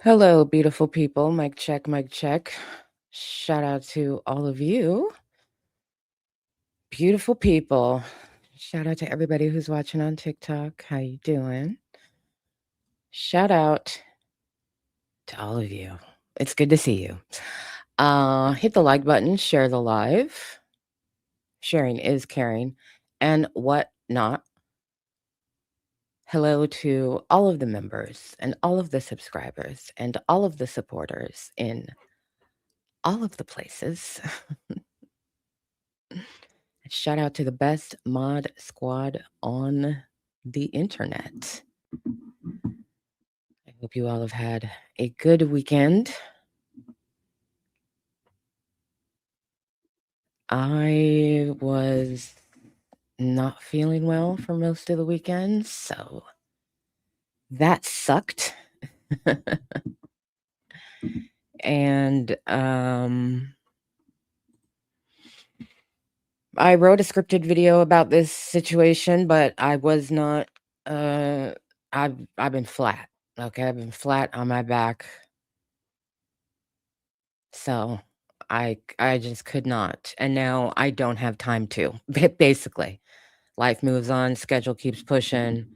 Hello, beautiful people. Mic check, mic check. Shout out to all of you, beautiful people. Shout out to everybody who's watching on TikTok. How you doing? Shout out to all of you. It's good to see you. Hit the like button, share the live. Sharing is caring, and what not. Hello to all of the members and all of the subscribers and all of the supporters in all of the places. Shout out to the best mod squad on the internet. I hope you all have had a good weekend. I was not feeling well for most of the weekend, so that sucked. And I wrote a scripted video about this situation, but I was not I've been flat. Okay, I've been flat on my back. So I just could not. And now I don't have time to. Basically. Life moves on, schedule keeps pushing.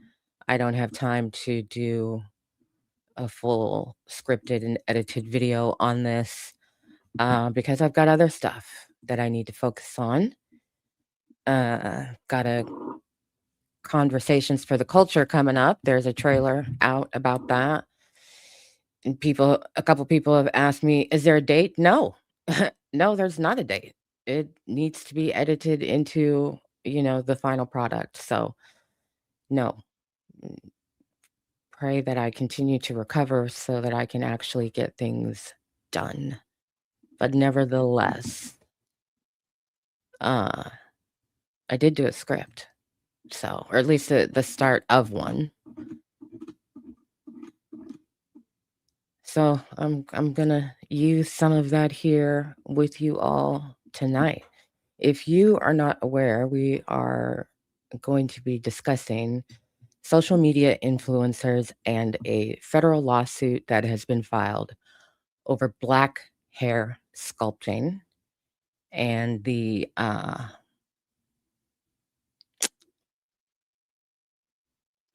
I don't have time to do a full scripted and edited video on this because I've got other stuff that I need to focus on. Got a conversations for the culture coming up. There's a trailer out about that. And a couple people have asked me, is there a date? No. No, there's not a date. It needs to be edited into, the final product. So, no. Pray that I continue to recover so that I can actually get things done. But nevertheless, uh, I did do a script. So, or at least the start of one. So I'm gonna use some of that here with you all tonight. If you are not aware, we are going to be discussing social media influencers and a federal lawsuit that has been filed over black hair sculpting and the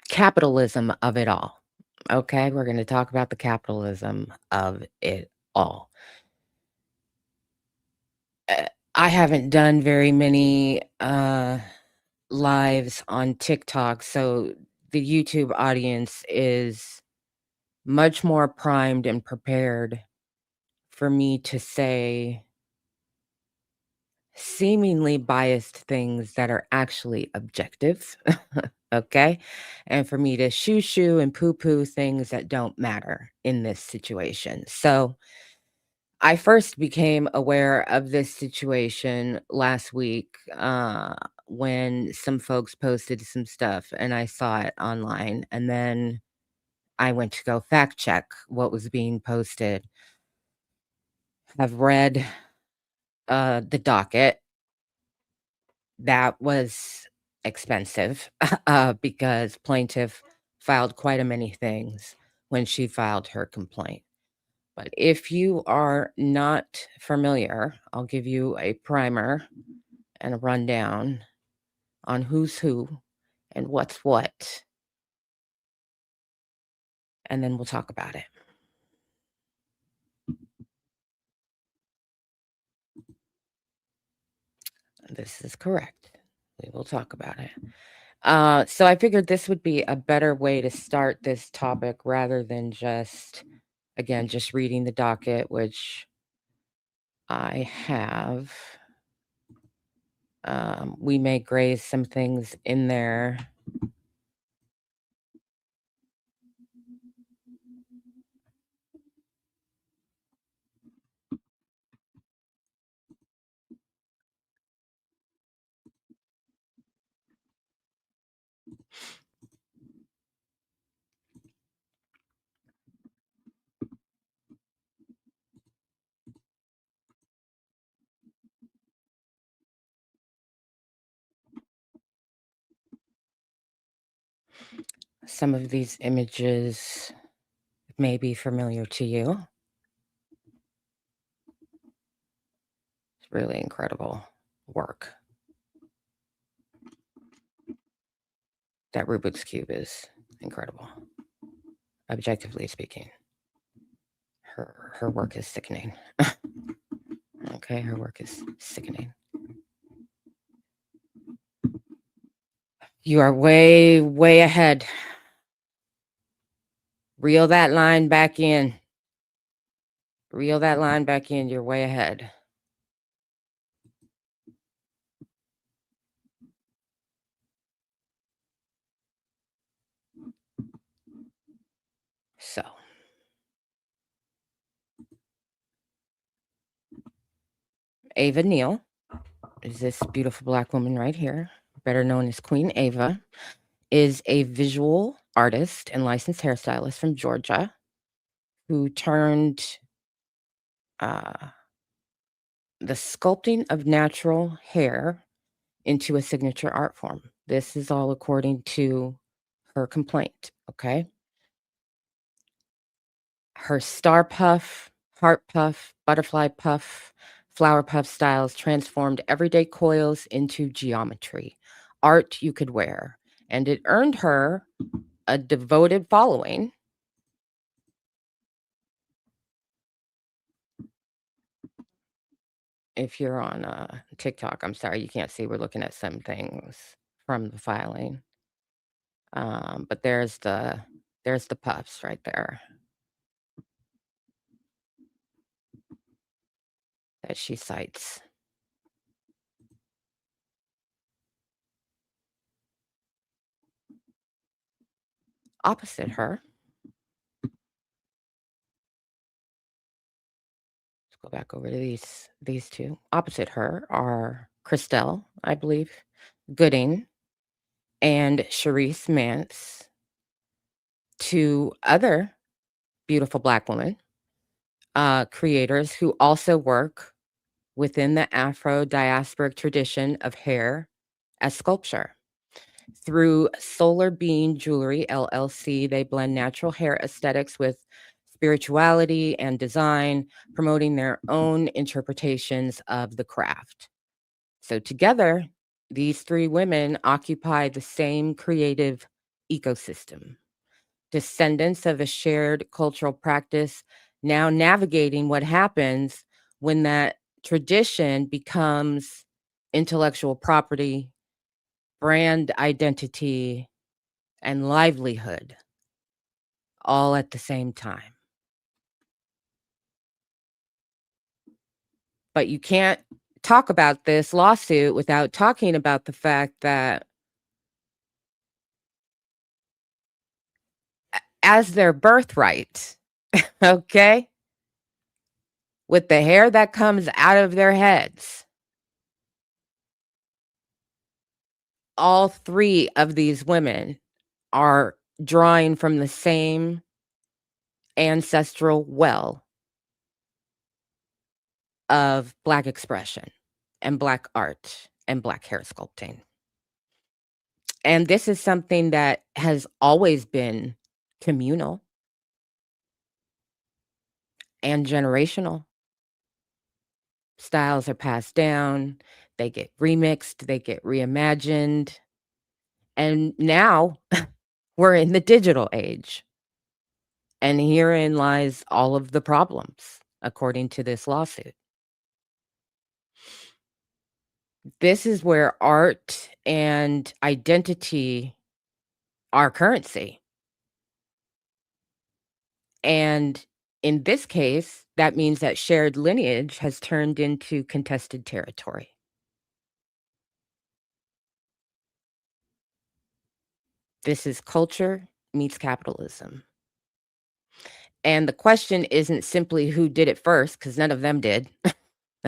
capitalism of it all. Okay, we're going to talk about the capitalism of it all. I haven't done very many lives on TikTok, so the YouTube audience is much more primed and prepared for me to say seemingly biased things that are actually objective. Okay. And for me to shoo and poo poo things that don't matter in this situation. So I first became aware of this situation last week when some folks posted some stuff and I saw it online. And then I went to go fact check what was being posted. I've read the docket. That was expensive because plaintiff filed quite a many things when she filed her complaint. But if you are not familiar, I'll give you a primer and a rundown on who's who and what's what, and then we'll talk about it. This is correct. We will talk about it. So I figured this would be a better way to start this topic rather than just reading the docket, which I have. We may graze some things in there. Some of these images may be familiar to you. It's really incredible work. That Rubik's Cube is incredible, objectively speaking. Her work is sickening. Okay, her work is sickening. You are way, way ahead. Reel that line back in. Reel that line back in. You're way ahead. So, Ava Neal is this beautiful Black woman right here, better known as Queen Ava, is a visual artist and licensed hairstylist from Georgia who turned uh, the sculpting of natural hair into a signature art form. This is all according to her complaint, okay? Her star puff, heart puff, butterfly puff, flower puff styles transformed everyday coils into geometry, art you could wear. And it earned her a devoted following. If you're on TikTok, I'm sorry, you can't see. We're looking at some things from the filing. But there's the puffs right there that she cites. Opposite her, let's go back over to these two. Opposite her are Christelle, I believe, Gooding, and Charisse Mance, two other beautiful Black women creators who also work within the Afro diasporic tradition of hair as sculpture. Through Solar Bean Jewelry LLC, they blend natural hair aesthetics with spirituality and design, promoting their own interpretations of the craft. So, together, these three women occupy the same creative ecosystem, descendants of a shared cultural practice, now navigating what happens when that tradition becomes intellectual property, brand identity, and livelihood all at the same time. But you can't talk about this lawsuit without talking about the fact that as their birthright, okay, with the hair that comes out of their heads, all three of these women are drawing from the same ancestral well of Black expression and Black art and Black hair sculpting. And this is something that has always been communal and generational. Styles are passed down, they get remixed, they get reimagined. And now we're in the digital age. And herein lies all of the problems, according to this lawsuit. This is where art and identity are currency. And in this case, that means that shared lineage has turned into contested territory. This is culture meets capitalism. And the question isn't simply who did it first, because none of them did.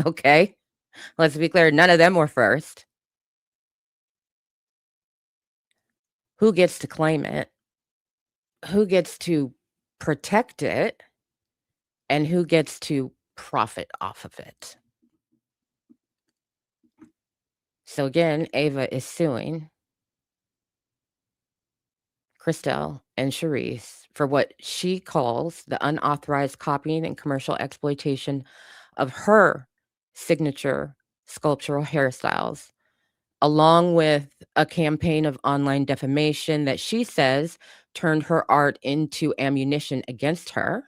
Okay? Let's be clear, none of them were first. Who gets to claim it? Who gets to protect it? And who gets to profit off of it? So again, Ava is suing Christelle and Charisse for what she calls the unauthorized copying and commercial exploitation of her signature sculptural hairstyles, along with a campaign of online defamation that she says turned her art into ammunition against her.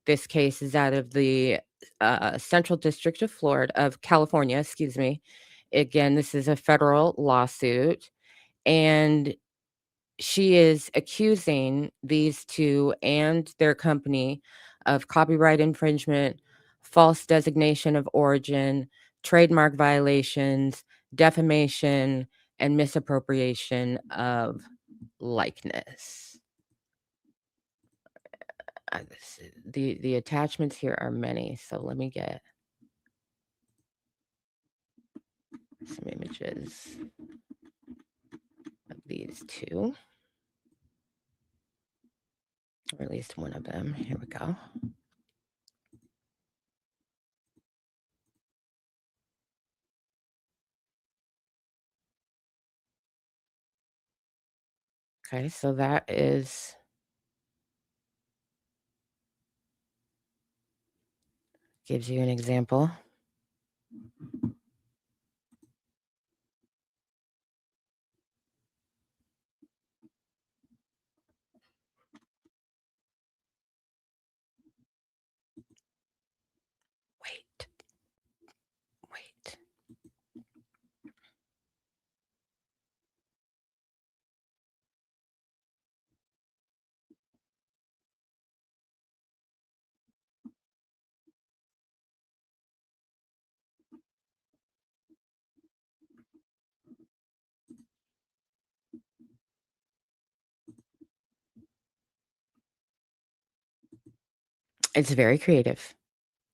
This case is out of the Central District of California, excuse me. Again, this is a federal lawsuit, and she is accusing these two and their company of copyright infringement, false designation of origin, trademark violations, defamation, and misappropriation of likeness. The attachments here are many, so let me get some images of these two, or at least one of them. Here we go. Okay, so that is gives you an example. Wait, wait. It's very creative.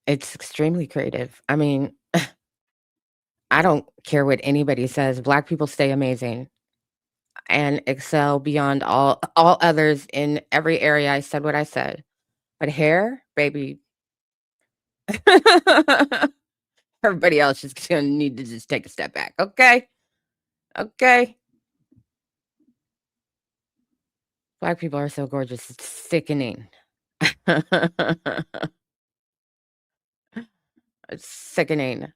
It's extremely creative. I mean, I don't care what anybody says. Black people stay amazing and excel beyond all others in every area. I said what I said. But hair, baby, everybody else is gonna need to just take a step back. Okay? Okay. Black people are so gorgeous. It's sickening. It's sickening.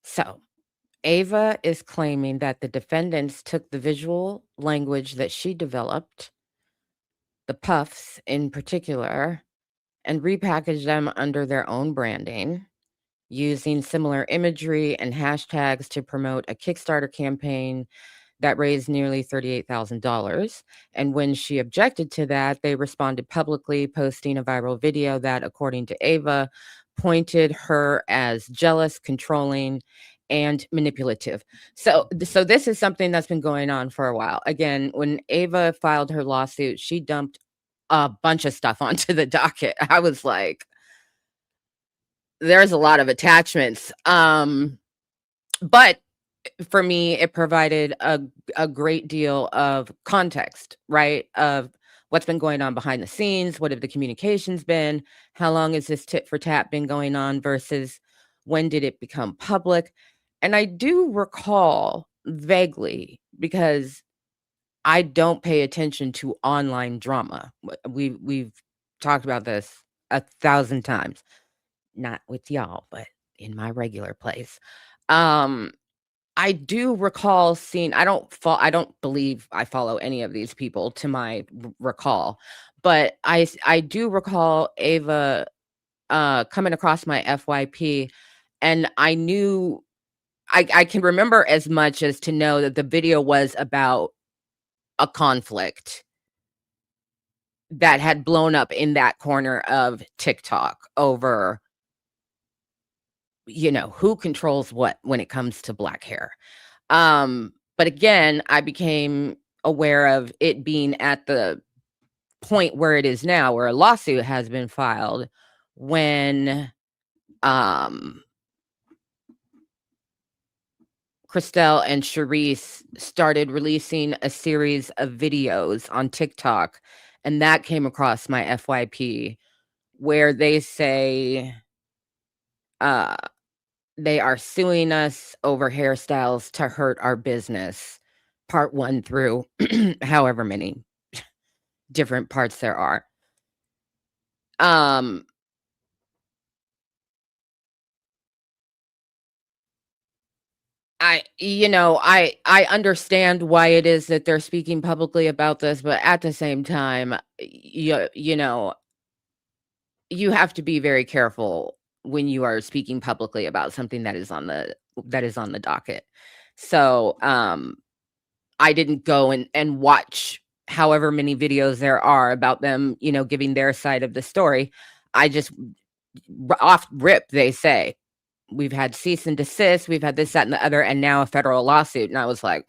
So, Ava is claiming that the defendants took the visual language that she developed, the puffs in particular, and repackaged them under their own branding, using similar imagery and hashtags to promote a Kickstarter campaign that raised nearly $38,000. And when she objected to that, they responded publicly, posting a viral video that, according to Ava, pointed her as jealous, controlling, and manipulative. So this is something that's been going on for a while. Again, when Ava filed her lawsuit, she dumped a bunch of stuff onto the docket. I was like, there's a lot of attachments. But for me, it provided a great deal of context, right? Of what's been going on behind the scenes, what have the communications been, how long has this tit for tat been going on versus when did it become public? And I do recall vaguely because I don't pay attention to online drama. We've talked about this a thousand times, not with y'all, but in my regular place. Um, I do recall seeing I don't believe I follow any of these people to my recall, but I do recall Ava, coming across my FYP, and I can remember as much as to know that the video was about a conflict that had blown up in that corner of TikTok over, who controls what when it comes to black hair. But again, I became aware of it being at the point where it is now, where a lawsuit has been filed when um Christelle and Charisse started releasing a series of videos on TikTok, and that came across my FYP where they say, uh, they are suing us over hairstyles to hurt our business, part 1 through however many different parts there are. Um, I understand why it is that they're speaking publicly about this, but at the same time, you have to be very careful when you are speaking publicly about something that is on the docket. So, I didn't go and watch however many videos there are about them, giving their side of the story. I just off rip, they say, "We've had cease and desist, we've had this, that, and the other, and now a federal lawsuit." And I was like,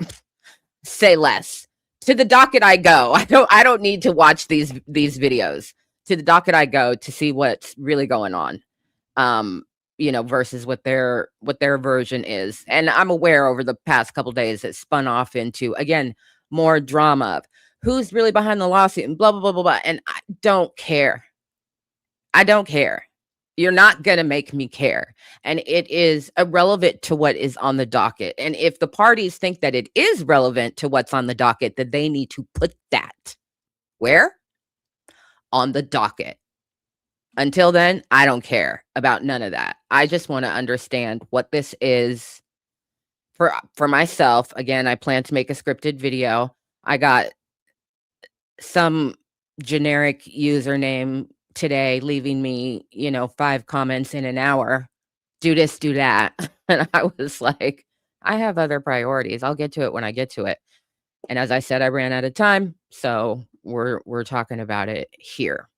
"Say less." To the docket I go. I don't need to watch these videos. To the docket I go to see what's really going on. Um, versus what their version is. And I'm aware over the past couple days it spun off into, again, more drama of who's really behind the lawsuit and blah blah blah blah blah. And I don't care. I don't care. You're not gonna make me care. And it is irrelevant to what is on the docket. And if the parties think that it is relevant to what's on the docket, then they need to put that where? On the docket. Until then, I don't care about none of that. I just wanna understand what this is for myself. Again, I plan to make a scripted video. I got some generic username today leaving me, 5 comments in an hour. "Do this, do that." And I was like, "I have other priorities. I'll get to it when I get to it." And as I said, I ran out of time, so we're talking about it here.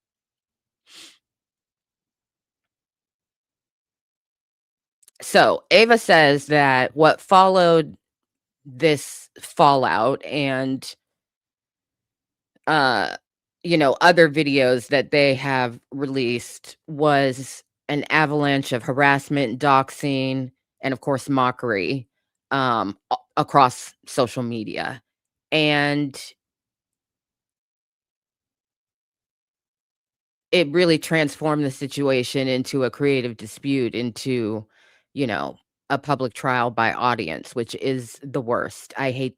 So, Ava says that what followed this fallout and, uh, other videos that they have released was an avalanche of harassment, doxing, and of course, mockery, across social media. And it really transformed the situation into a creative dispute, into, you know, a public trial by audience, which is the worst. I hate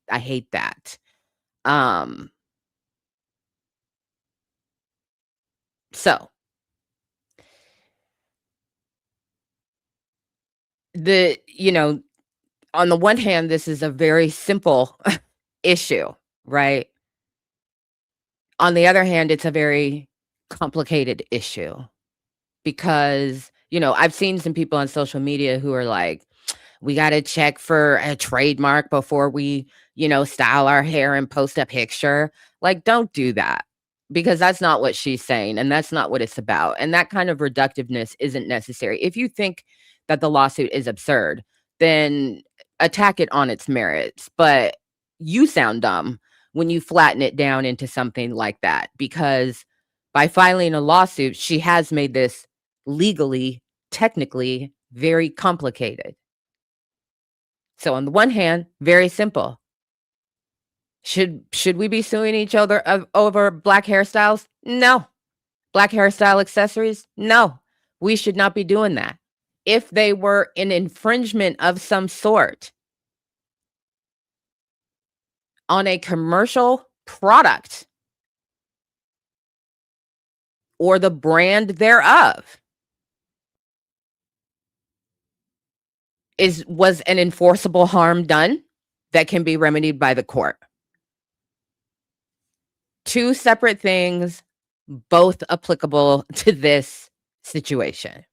that. Um, so the you know, on the one hand, this is a very simple issue, right? On the other hand, it's a very complicated issue because, I've seen some people on social media who are like, we got to check for a trademark before we, style our hair and post a picture. Like, don't do that because that's not what she's saying and that's not what it's about. And that kind of reductiveness isn't necessary. If you think that the lawsuit is absurd, then attack it on its merits. But you sound dumb when you flatten it down into something like that because by filing a lawsuit, she has made this legally, technically very complicated. So on the one hand, very simple. Should we be suing each other over black hairstyles? No. Black hairstyle accessories? No. We should not be doing that. If they were an infringement of some sort on a commercial product or the brand thereof, was an enforceable harm done that can be remedied by the court. Two separate things, both applicable to this situation.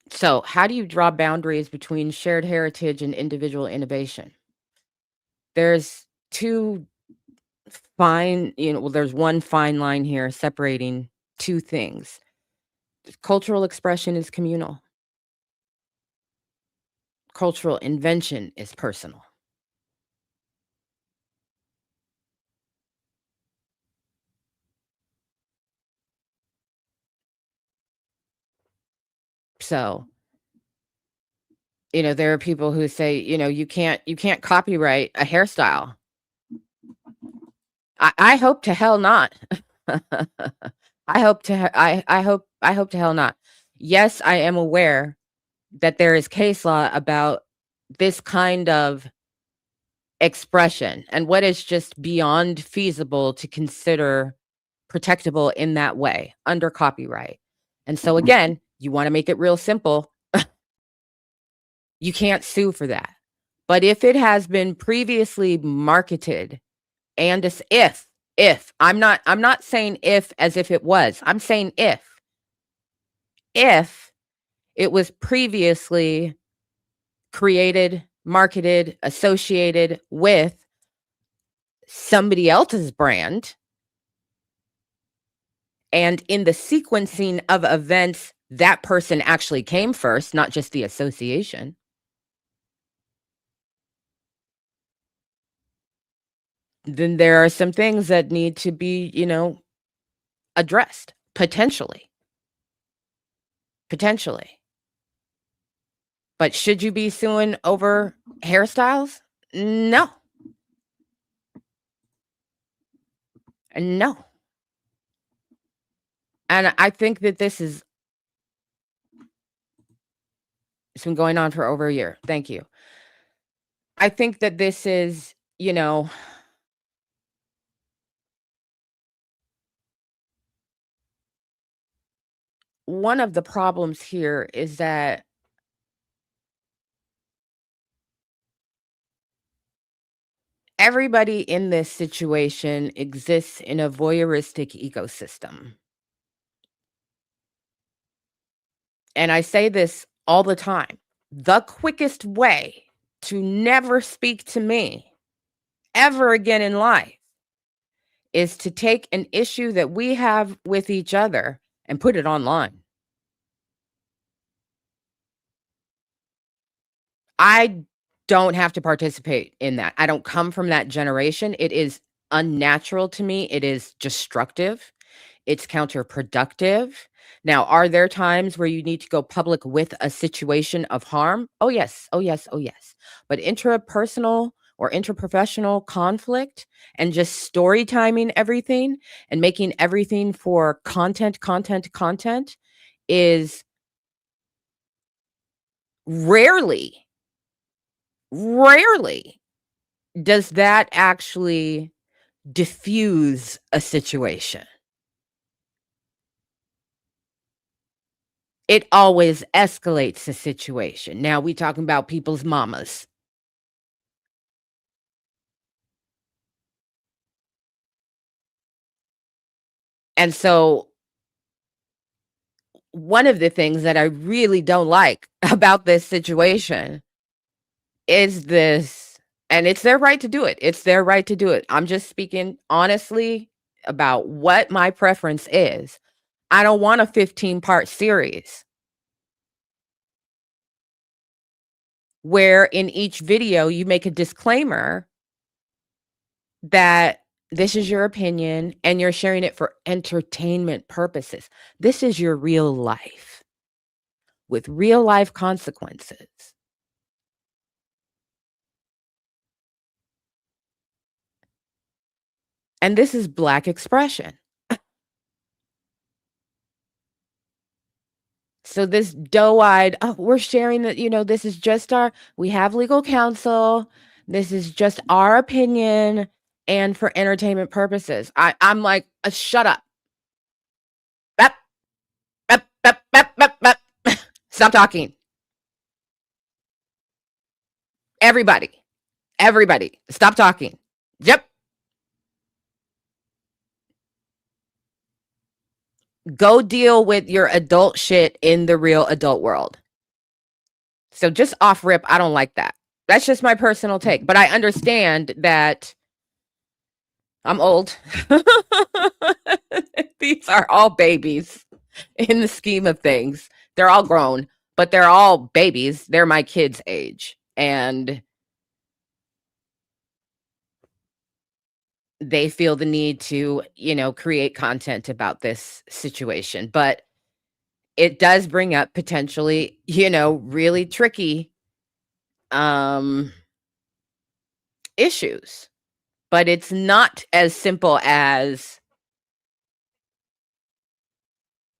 So, how do you draw boundaries between shared heritage and individual innovation? There's two there's one fine line here separating two things. Cultural expression is communal, cultural invention is personal. So, There are people who say, you can't copyright a hairstyle. I hope to hell not. I hope to hell not. Yes, I am aware that there is case law about this kind of expression and what is just beyond feasible to consider protectable in that way under copyright. And so again, you want to make it real simple, you can't sue for that. But if it has been previously marketed and if I'm not saying if as if it was. I'm saying if it was previously created, marketed, associated with somebody else's brand, and in the sequencing of events, that person actually came first, not just the association, then there are some things that need to be, addressed potentially. Potentially. But should you be suing over hairstyles? No. No. And I think that it's been going on for over a year. Thank you. I think that this is, one of the problems here is that everybody in this situation exists in a voyeuristic ecosystem. And I say this all the time. The quickest way to never speak to me ever again in life is to take an issue that we have with each other and put it online. I don't have to participate in that. I don't come from that generation. It is unnatural to me. It is destructive. It's counterproductive. Now, are there times where you need to go public with a situation of harm? Oh, yes. Oh, yes. Oh, yes. But intrapersonal or interprofessional conflict and just story timing everything and making everything for content is rarely, rarely does that actually diffuse a situation. It always escalates the situation. Now we talking about people's mamas. And so one of the things that I really don't like about this situation is this, and it's their right to do it. It's their right to do it. I'm just speaking honestly about what my preference is. I don't want a 15-part series where in each video you make a disclaimer that this is your opinion and you're sharing it for entertainment purposes. This is your real life with real life consequences. And this is Black expression. So this doe-eyed, oh, we're sharing that, this is just we have legal counsel. This is just our opinion and for entertainment purposes. I'm like, shut up. Bep, bep, bep, bep, bep, bep. Stop talking. Everybody, stop talking. Yep. Go deal with your adult shit in the real adult world. So just off rip, I don't like that. That's just my personal take. But I understand that I'm old. These are all babies in the scheme of things. They're all grown, but they're all babies. They're my kids' age. And they feel the need to, create content about this situation. But it does bring up potentially, really tricky um, issues. But it's not as simple as,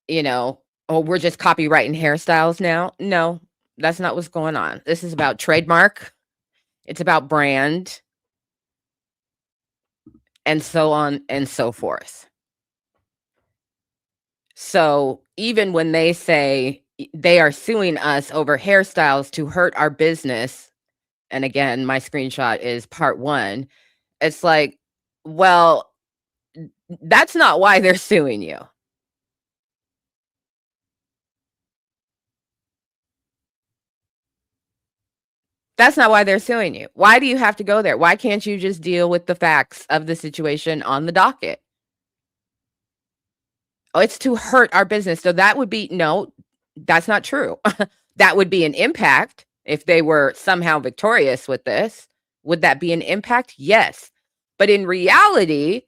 you know, "Oh, we're just copywriting hairstyles now." No, that's not what's going on. This is about trademark, it's about brand, and so on and so forth. So, even when they say they are suing us over hairstyles to hurt our business, and again, my screenshot is part 1, it's like, well, that's not why they're suing you. That's not why they're suing you. Why do you have to go there? Why can't you just deal with the facts of the situation on the docket? Oh, it's to hurt our business. So that would be no, that's not true. That would be an impact if they were somehow victorious with this. Would that be an impact? Yes. But in reality,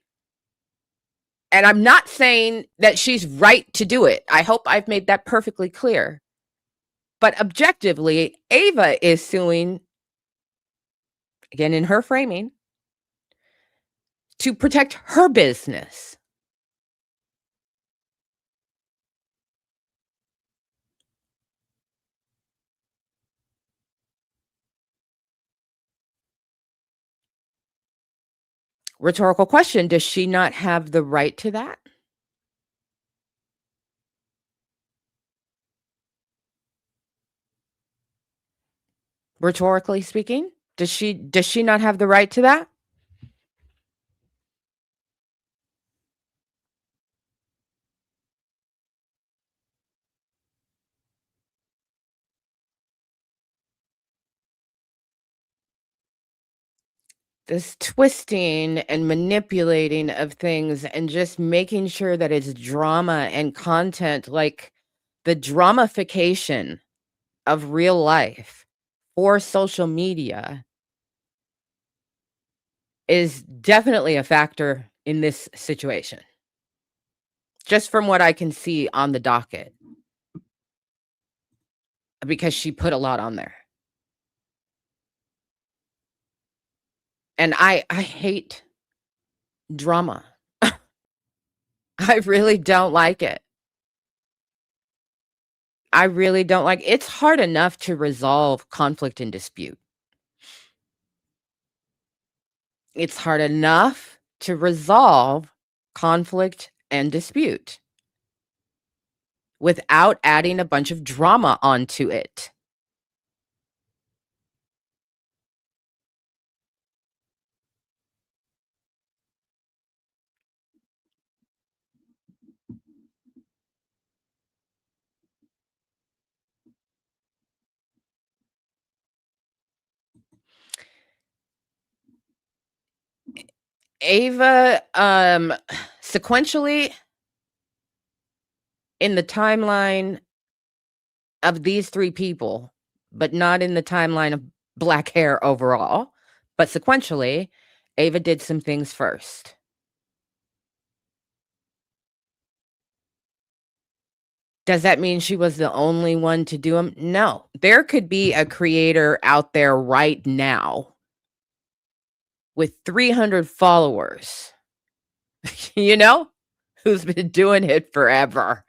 and I'm not saying that she's right to do it. I hope I've made that perfectly clear. But objectively, Ava is suing, again, in her framing, to protect her business. Rhetorical question, does she not have the right to that? Rhetorically speaking, does she not have the right to that? This twisting and manipulating of things and just making sure that it's drama and content, like the dramification of real life for social media is definitely a factor in this situation, just from what I can see on the docket, because she put a lot on there. And I hate drama. I really don't like it. I really don't like it's hard enough to resolve conflict and dispute. It's hard enough to resolve conflict and dispute without adding a bunch of drama onto it. Ava, sequentially in the timeline of these 3 people, but not in the timeline of black hair overall, but sequentially, Ava did some things first. Does that mean she was the only one to do them? No. There could be a creator out there right now with 300 followers, you know, who's been doing it forever.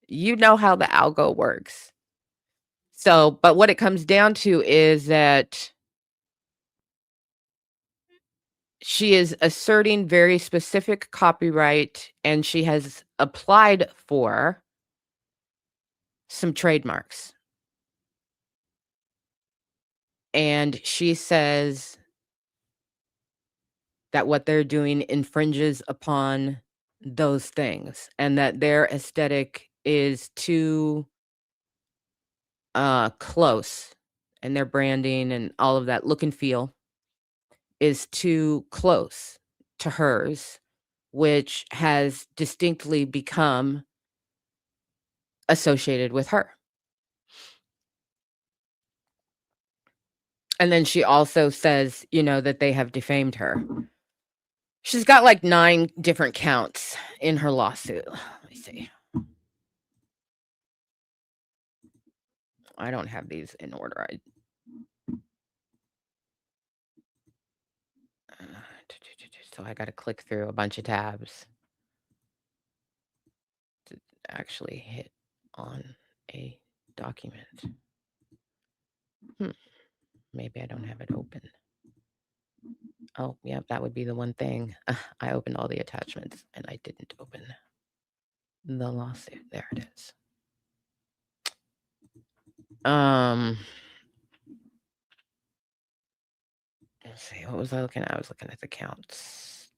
You know how the algo works. So, but what it comes down to is that she is asserting very specific copyright and she has applied for some trademarks. And she says that what they're doing infringes upon those things and that their aesthetic is too close, and their branding and all of that look and feel is too close to hers, which has distinctly become associated with her. And then she also says, you know, that they have defamed her. She's got like 9 different counts in her lawsuit. Let me see. I don't have these in order. So I gotta click through a bunch of tabs to actually hit on a document. Hmm, maybe I don't have it open. Oh, yeah, that would be the one thing. I opened all the attachments and I didn't open the lawsuit. There it is. Um, let's see. What was I looking at? I was looking at the counts.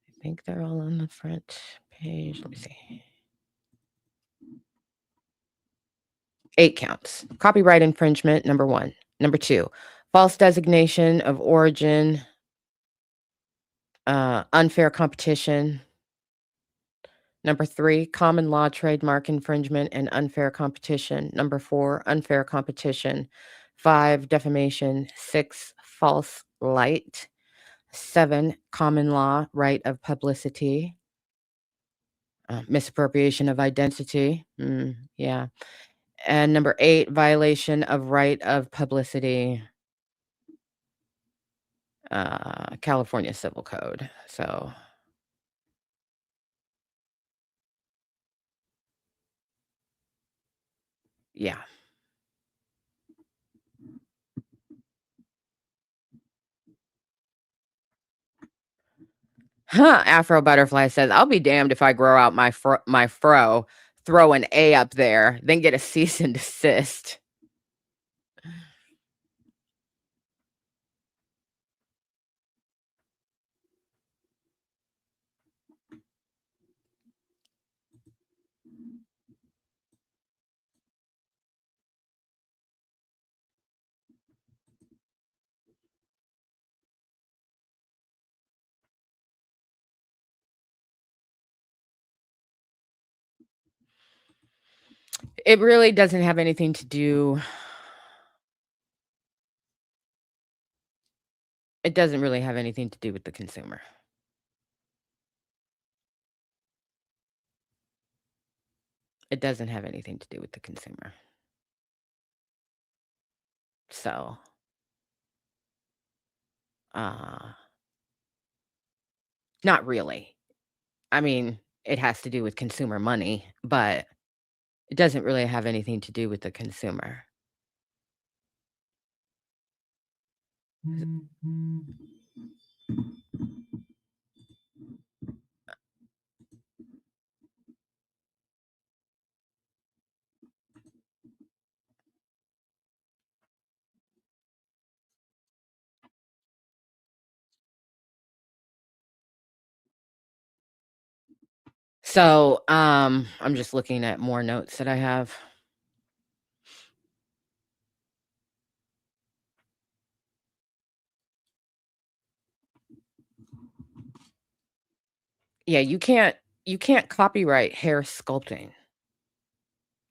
I think they're all on the front page. Let me see. 8 counts. Copyright infringement, number 1. Number 2, false designation of origin, unfair competition. Number 3, common law trademark infringement and unfair competition. Number 4, unfair competition. 5, defamation. 6, false light. 7, common law right of publicity. Misappropriation of identity. Yeah. And number 8, violation of right of publicity. California Civil Code. So, yeah. Huh, Afro Butterfly says, "I'll be damned if I grow out my fro, throw an A up there, then get a cease and desist." It really doesn't have anything to do it doesn't really have anything to do with the consumer. It doesn't have anything to do with the consumer. So, uh, not really. I mean, it has to do with consumer money, but it doesn't really have anything to do with the consumer. So, I'm just looking at more notes that I have. Yeah, you can't copyright hair sculpting,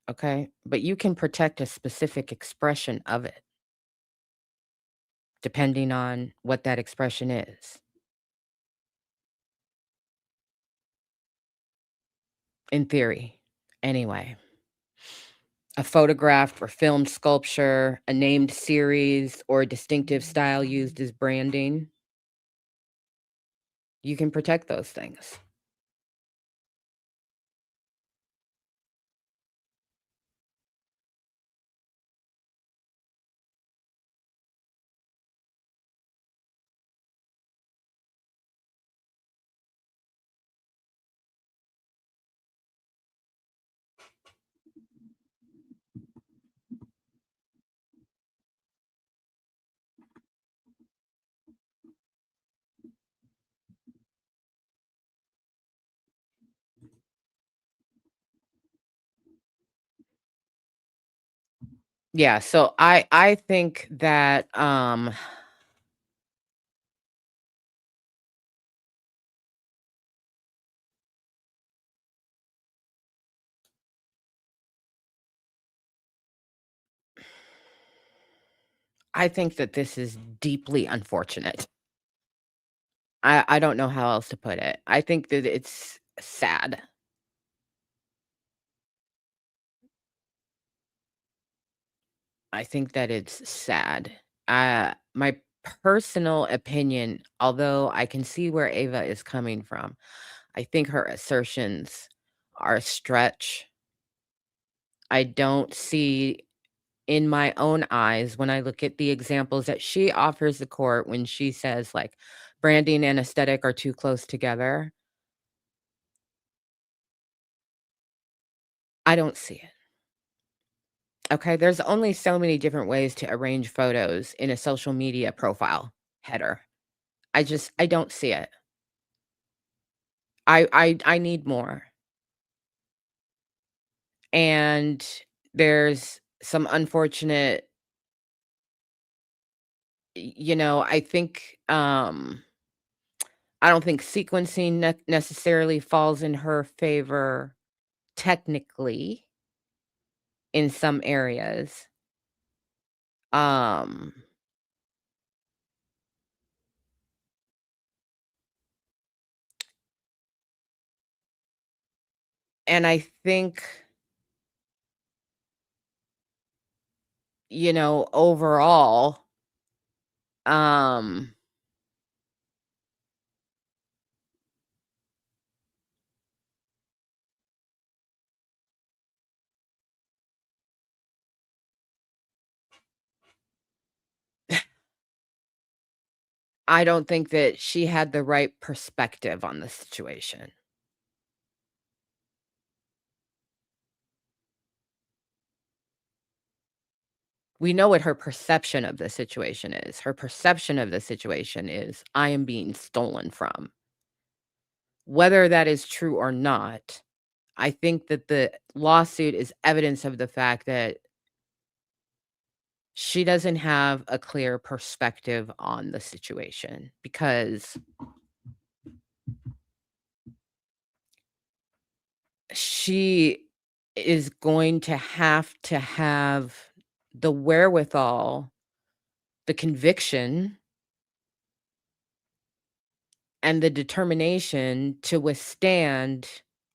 okay? But you can protect a specific expression of it, depending on what that expression is, in theory, anyway. A photographed or filmed sculpture, a named series, or a distinctive style used as branding, you can protect those things. Yeah, so I think that, I think that this is deeply unfortunate. I don't know how else to put it. I think that it's sad. I think that it's sad. My personal opinion, although I can see where Ava is coming from, I think her assertions are a stretch. I don't see in my own eyes when I look at the examples that she offers the court when she says, like, branding and aesthetic are too close together. I don't see it. Okay, there's only so many different ways to arrange photos in a social media profile header. I don't see it. I need more. And there's some unfortunate I think, I don't think sequencing necessarily falls in her favor technically in some areas. Um, and I think, overall, um, I don't think that she had the right perspective on the situation. We know what her perception of the situation is. Her perception of the situation is, "I am being stolen from." Whether that is true or not, I think that the lawsuit is evidence of the fact that she doesn't have a clear perspective on the situation because she is going to have the wherewithal, the conviction, and the determination to withstand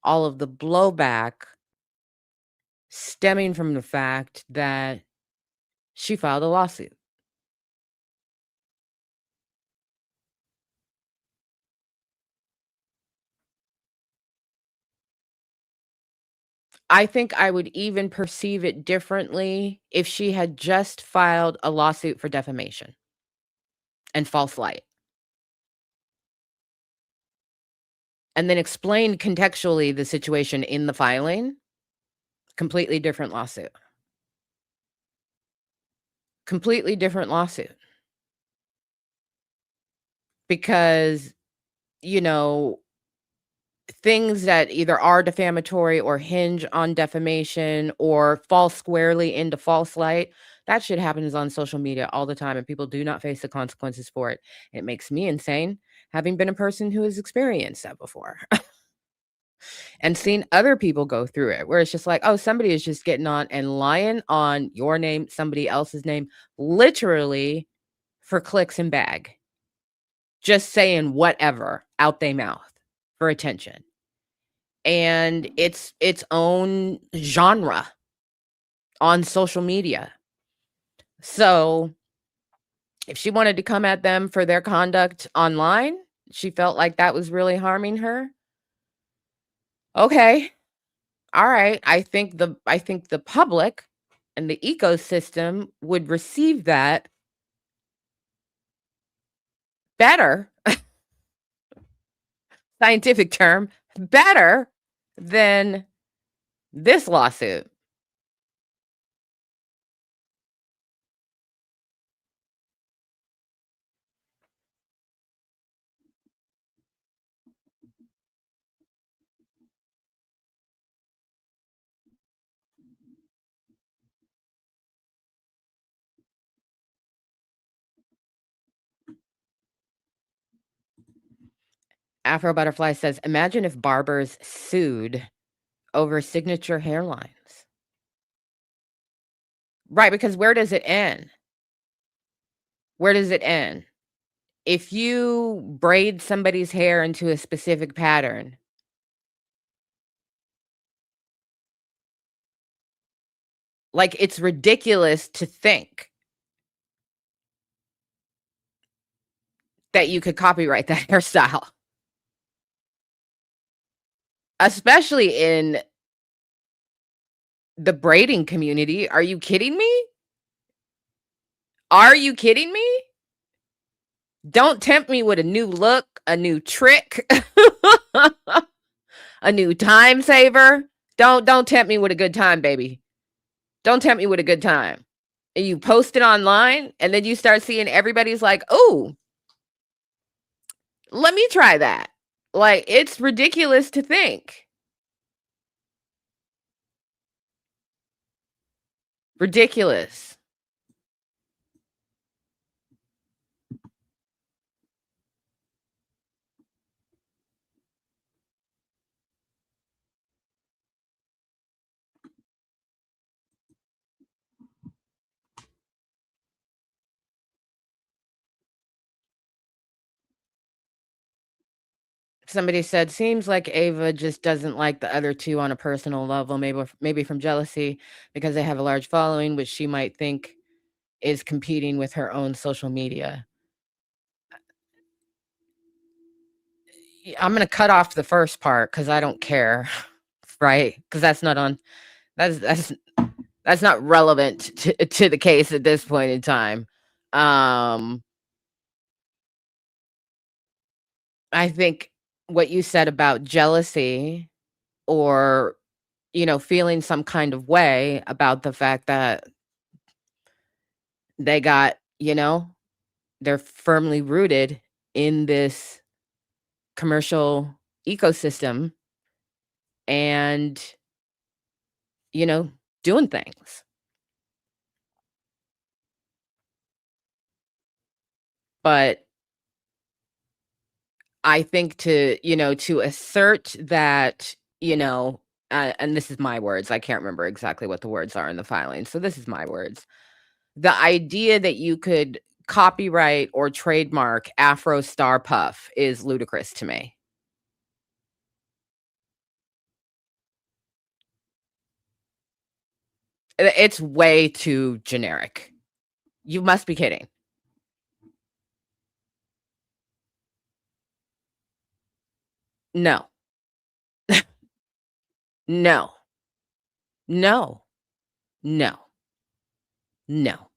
all of the blowback stemming from the fact that she filed a lawsuit. I think I would even perceive it differently if she had just filed a lawsuit for defamation and false light, and then explained contextually the situation in the filing. Completely different lawsuit. Completely different lawsuit. Because, you know, things that either are defamatory or hinge on defamation or fall squarely into false light, that shit happens on social media all the time, and people do not face the consequences for it. It makes me insane, having been a person who has experienced that before and seen other people go through it, where it's just like, oh, somebody is just getting on and lying on your name, somebody else's name, literally for clicks and bag, just saying whatever out they mouth for attention. And it's its own genre on social media. So, if she wanted to come at them for their conduct online, she felt like that was really harming her. Okay. All right. I think the public and the ecosystem would receive that better, scientific term, better than this lawsuit. Afro Butterfly says, imagine if barbers sued over signature hairlines. Right, because where does it end? Where does it end? If you braid somebody's hair into a specific pattern, like, it's ridiculous to think that you could copyright that hairstyle, especially in the braiding community. Are you kidding me? Are you kidding me? Don't tempt me with a new look, a new trick, a new time saver. Don't tempt me with a good time, baby. Don't tempt me with a good time. And you post it online, and then you start seeing everybody's like, "Oh, let me try that." Like, it's ridiculous to think. Ridiculous. Somebody said, "Seems like Ava just doesn't like the other 2 on a personal level, maybe from jealousy because they have a large following, which she might think is competing with her own social media." I'm gonna cut off the first part because I don't care, right? Because that's that's that's not relevant to the case at this point in time. Um, I think what you said about jealousy or, feeling some kind of way about the fact that they got, they're firmly rooted in this commercial ecosystem and, you know, doing things. But I think to assert that, and this is my words, I can't remember exactly what the words are in the filing. So this is my words. The idea that you could copyright or trademark Afro Star Puff is ludicrous to me. It's way too generic. You must be kidding. No, no, no, no, no.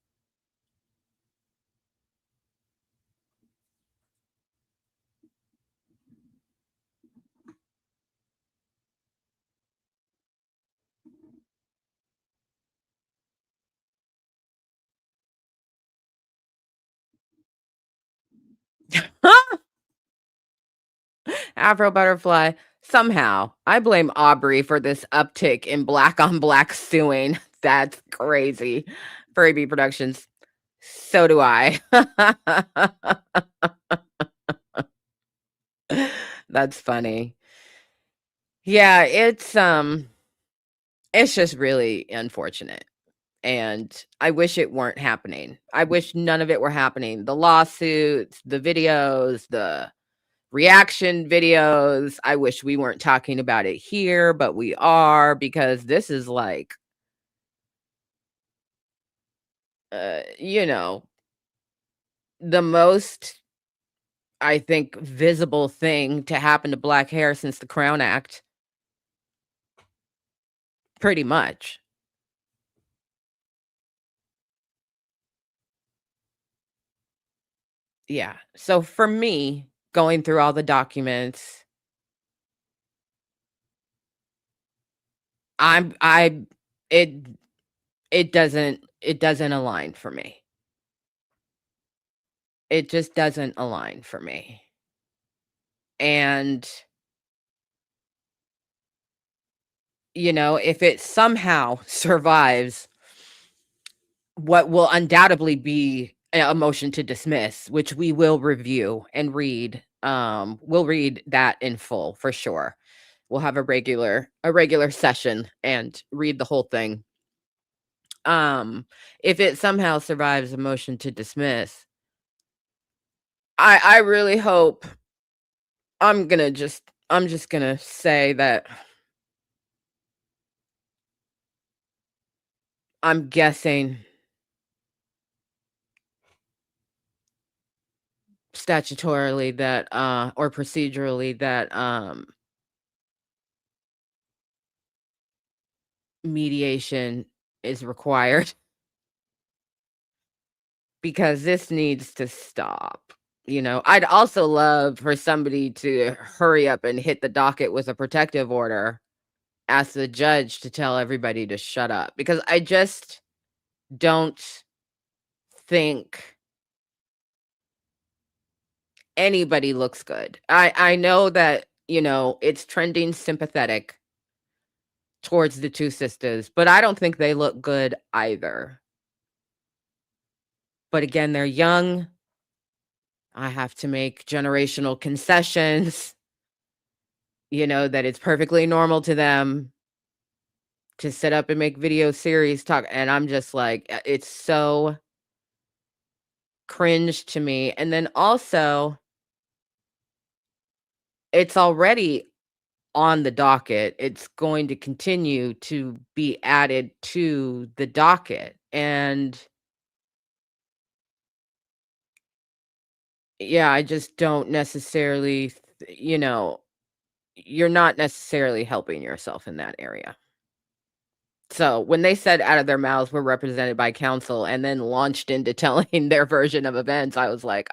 Afro butterfly. Somehow, I blame Aubrey for this uptick in black on black suing. That's crazy. Furry Bee Productions. So do I. That's funny. Yeah, it's just really unfortunate. And I wish it weren't happening. I wish none of it were happening. The lawsuits, the videos, the reaction videos. I wish we weren't talking about it here, but we are because this is like, you know, the most, I think, visible thing to happen to black hair since the Crown Act, pretty much. Yeah. So for me, going through all the documents, I it it doesn't align for me. It just doesn't align for me. And, if it somehow survives what will undoubtedly be a motion to dismiss, which we will review and read, we'll read that in full for sure. We'll have a regular session and read the whole thing. If it somehow survives a motion to dismiss, I really hope I'm just gonna say that I'm guessing statutorily that, or procedurally that, mediation is required because this needs to stop. I'd also love for somebody to hurry up and hit the docket with a protective order, ask the judge to tell everybody to shut up because I just don't think anybody looks good. I know that, it's trending sympathetic towards the 2 sisters, but I don't think they look good either. But again, they're young. I have to make generational concessions, that it's perfectly normal to them to sit up and make video series talk, and I'm just like, it's so cringe to me. And then also, it's already on the docket. It's going to continue to be added to the docket. And yeah, I just don't necessarily, you're not necessarily helping yourself in that area. So when they said out of their mouths, "We're represented by counsel," and then launched into telling their version of events, I was like,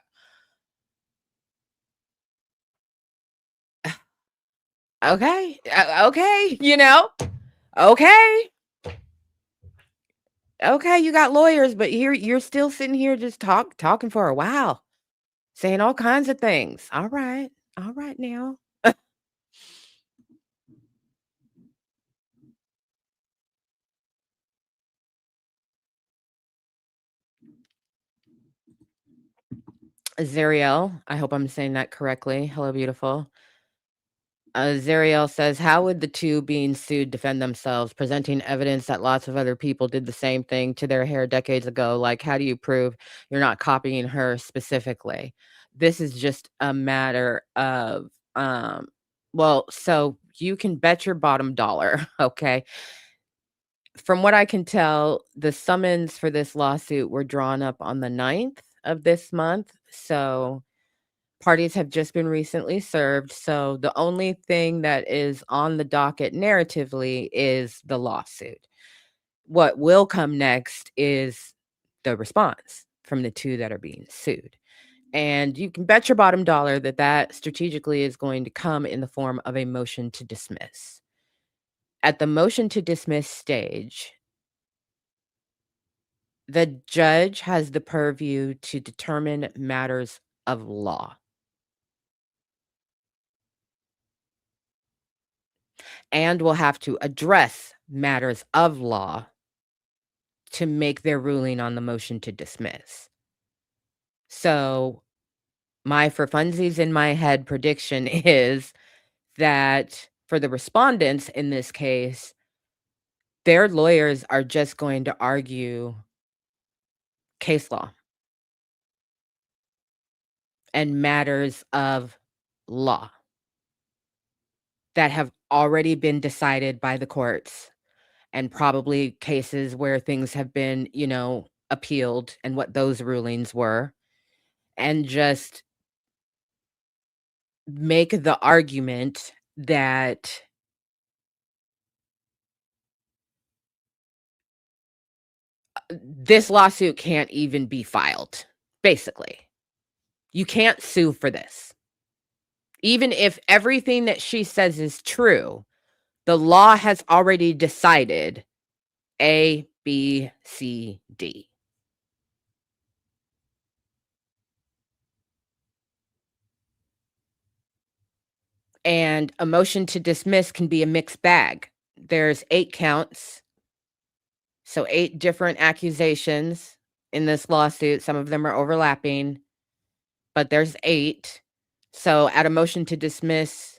"Okay, okay, okay, okay, you got lawyers, but here you're still sitting here just talking for a while, saying all kinds of things. All right now." Zariel, I hope I'm saying that correctly. Hello, beautiful. Zariel says, "How would the two being sued defend themselves, presenting evidence that lots of other people did the same thing to their hair decades ago? Like, how do you prove you're not copying her specifically?" This is just a matter of, well, so you can bet your bottom dollar, okay? From what I can tell, the summons for this lawsuit were drawn up on the 9th of this month. So parties have just been recently served, so the only thing that is on the docket narratively is the lawsuit. What will come next is the response from the 2 that are being sued, and you can bet your bottom dollar that that strategically is going to come in the form of a motion to dismiss. At the motion to dismiss stage, the judge has the purview to determine matters of law and will have to address matters of law to make their ruling on the motion to dismiss. So, my for funsies in my head prediction is that for the respondents in this case, their lawyers are just going to argue case law and matters of law that have already been decided by the courts and probably cases where things have been, appealed and what those rulings were, and just make the argument that this lawsuit can't even be filed, basically. You can't sue for this. Even if everything that she says is true, the law has already decided A, B, C, D. And a motion to dismiss can be a mixed bag. There's 8 counts, so 8 different accusations in this lawsuit. Some of them are overlapping, but there's 8. So at a motion to dismiss,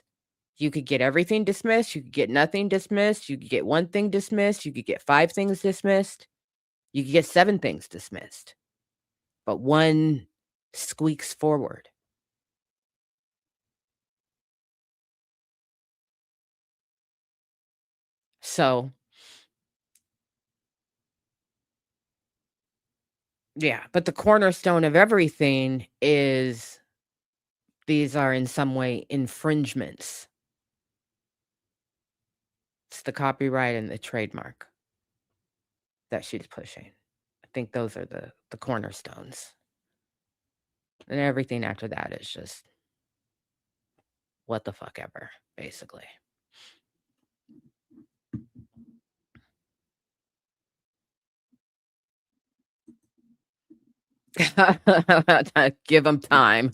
you could get everything dismissed, you could get nothing dismissed, you could get 1 thing dismissed, you could get 5 things dismissed, you could get 7 things dismissed, but 1 squeaks forward. So, yeah, but the cornerstone of everything is These are in some way infringements. It's the copyright and the trademark that she's pushing. I think those are the cornerstones. And everything after that is just what the fuck ever, basically. Give them time.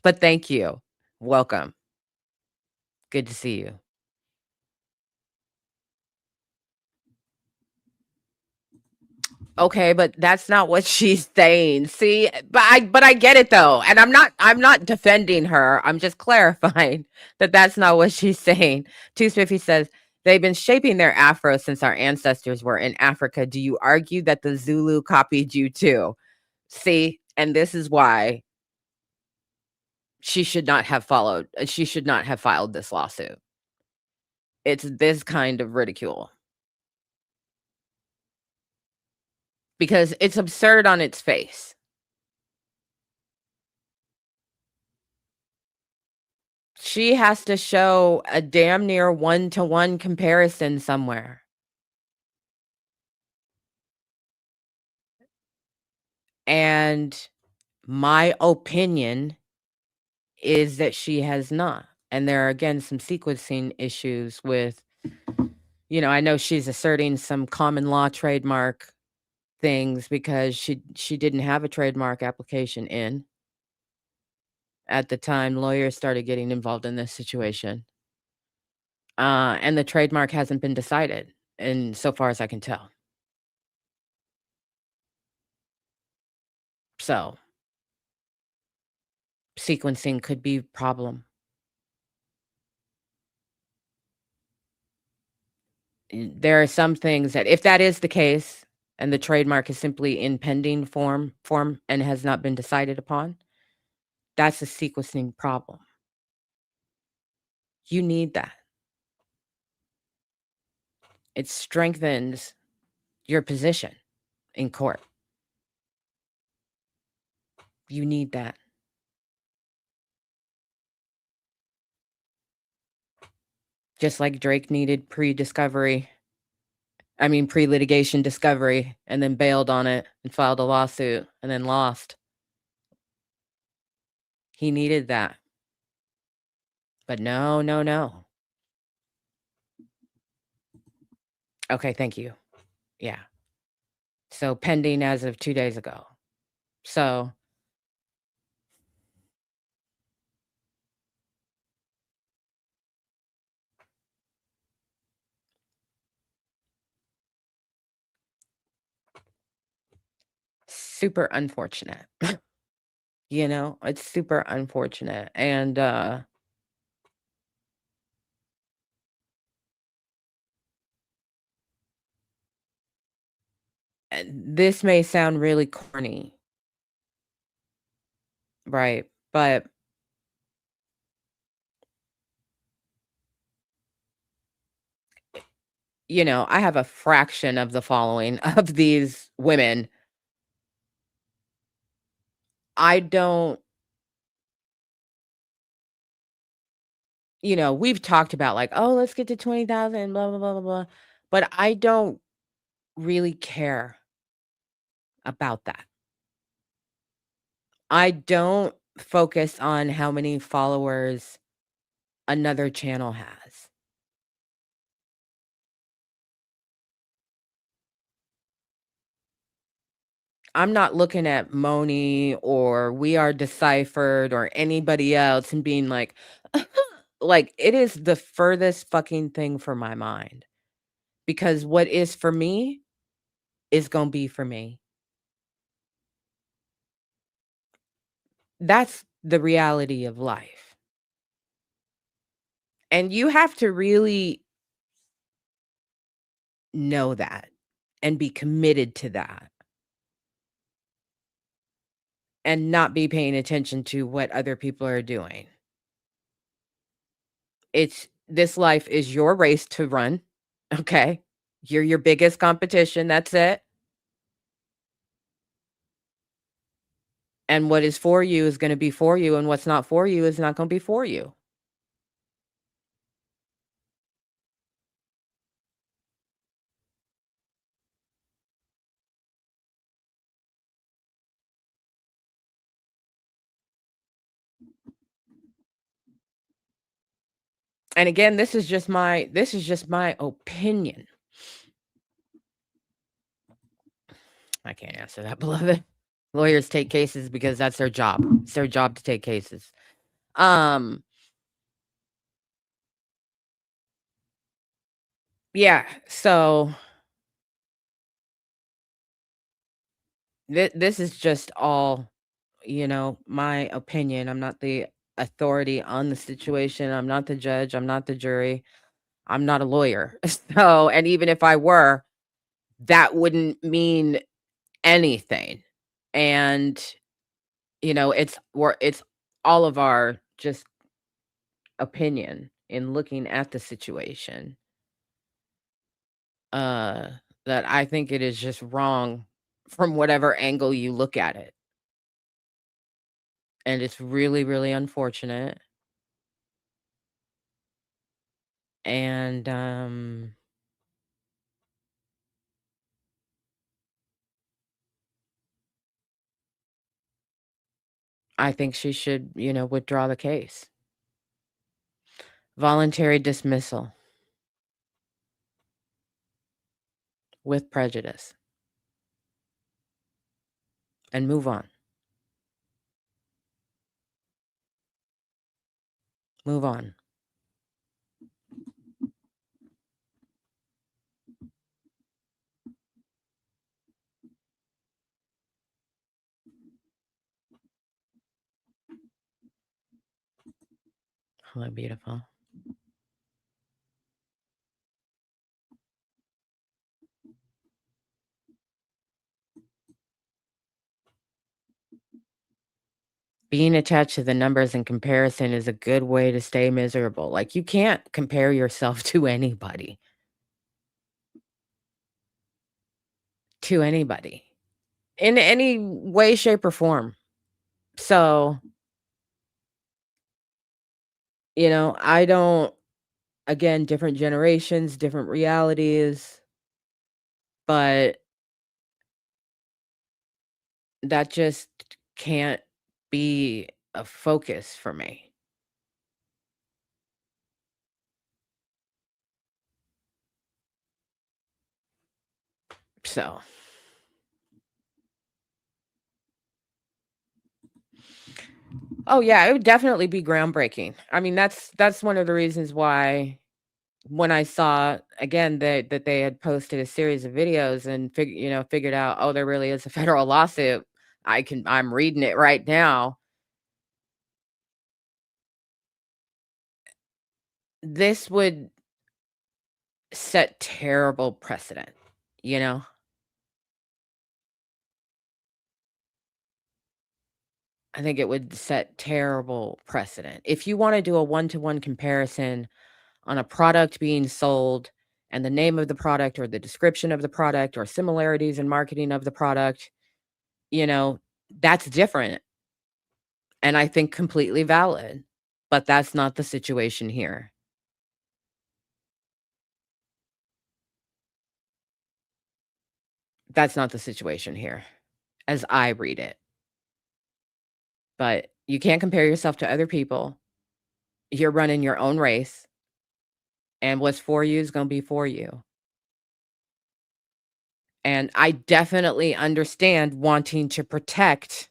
But thank you. Welcome. Good to see you. Okay, but that's not what she's saying. See, but I get it though. And I'm not defending her. I'm just clarifying that that's not what she's saying. Two Spiffy says they've been shaping their afro since our ancestors were in Africa. Do you argue that the Zulu copied you too? See, and this is why she should not have filed this lawsuit. It's this kind of ridicule because it's absurd on its face. She has to show a damn near one-to-one comparison somewhere. And my opinion is that she has not. And there are again some sequencing issues with, I know she's asserting some common law trademark things because she didn't have a trademark application in at the time lawyers started getting involved in this situation. And the trademark hasn't been decided, and so far as I can tell. So, sequencing could be a problem. There are some things that if that is the case and the trademark is simply in pending form and has not been decided upon, that's a sequencing problem. You need that. It strengthens your position in court. You need that. Just like Drake needed pre-litigation discovery, and then bailed on it and filed a lawsuit and then lost. He needed that. But no, no, no. Okay, thank you. Yeah. So pending as of 2 days ago. So super unfortunate. It's super unfortunate. And this may sound really corny, right? But I have a fraction of the following of these women. I don't, we've talked about like, oh, let's get to 20,000, blah, blah, blah, blah, blah. But I don't really care about that. I don't focus on how many followers another channel has. I'm not looking at Moni or We Are Deciphered or anybody else and being like, like, it is the furthest fucking thing from my mind. Because what is for me is gonna be for me. That's the reality of life. And you have to really know that and be committed to that and not be paying attention to what other people are doing. This life is your race to run, okay? You're your biggest competition, that's it. And what is for you is gonna be for you, and what's not for you is not gonna be for you. And again, this is just my opinion. I can't answer that, beloved. Lawyers take cases because that's their job. It's their job to take cases. Um, yeah, so this is just all, my opinion. I'm not the authority on the situation. I'm not the judge. I'm not the jury. I'm not a lawyer. So, and even if I were, that wouldn't mean anything. And, it's all of our just opinion in looking at the situation. Uh that I think it is just wrong from whatever angle you look at it. And it's really, really unfortunate. And I think she should, withdraw the case. Voluntary dismissal with prejudice and move on. Move on. Oh, beautiful. Being attached to the numbers in comparison is a good way to stay miserable. Like, you can't compare yourself to anybody, in any way, shape, or form. So, I don't, again, different generations, different realities, but that just can't be a focus for me. So, oh yeah, it would definitely be groundbreaking. I mean, that's one of the reasons why when I saw again that they had posted a series of videos and figured out, oh, there really is a federal lawsuit. I'm reading it right now. This would set terrible precedent, you know? I think it would set terrible precedent. If you wanna do a one-to-one comparison on a product being sold and the name of the product or the description of the product or similarities in marketing of the product, you know, that's different and I think completely valid, but that's not the situation here. That's not the situation here as I read it. But you can't compare yourself to other people. You're running your own race, and what's for you is gonna be for you. And I definitely understand wanting to protect,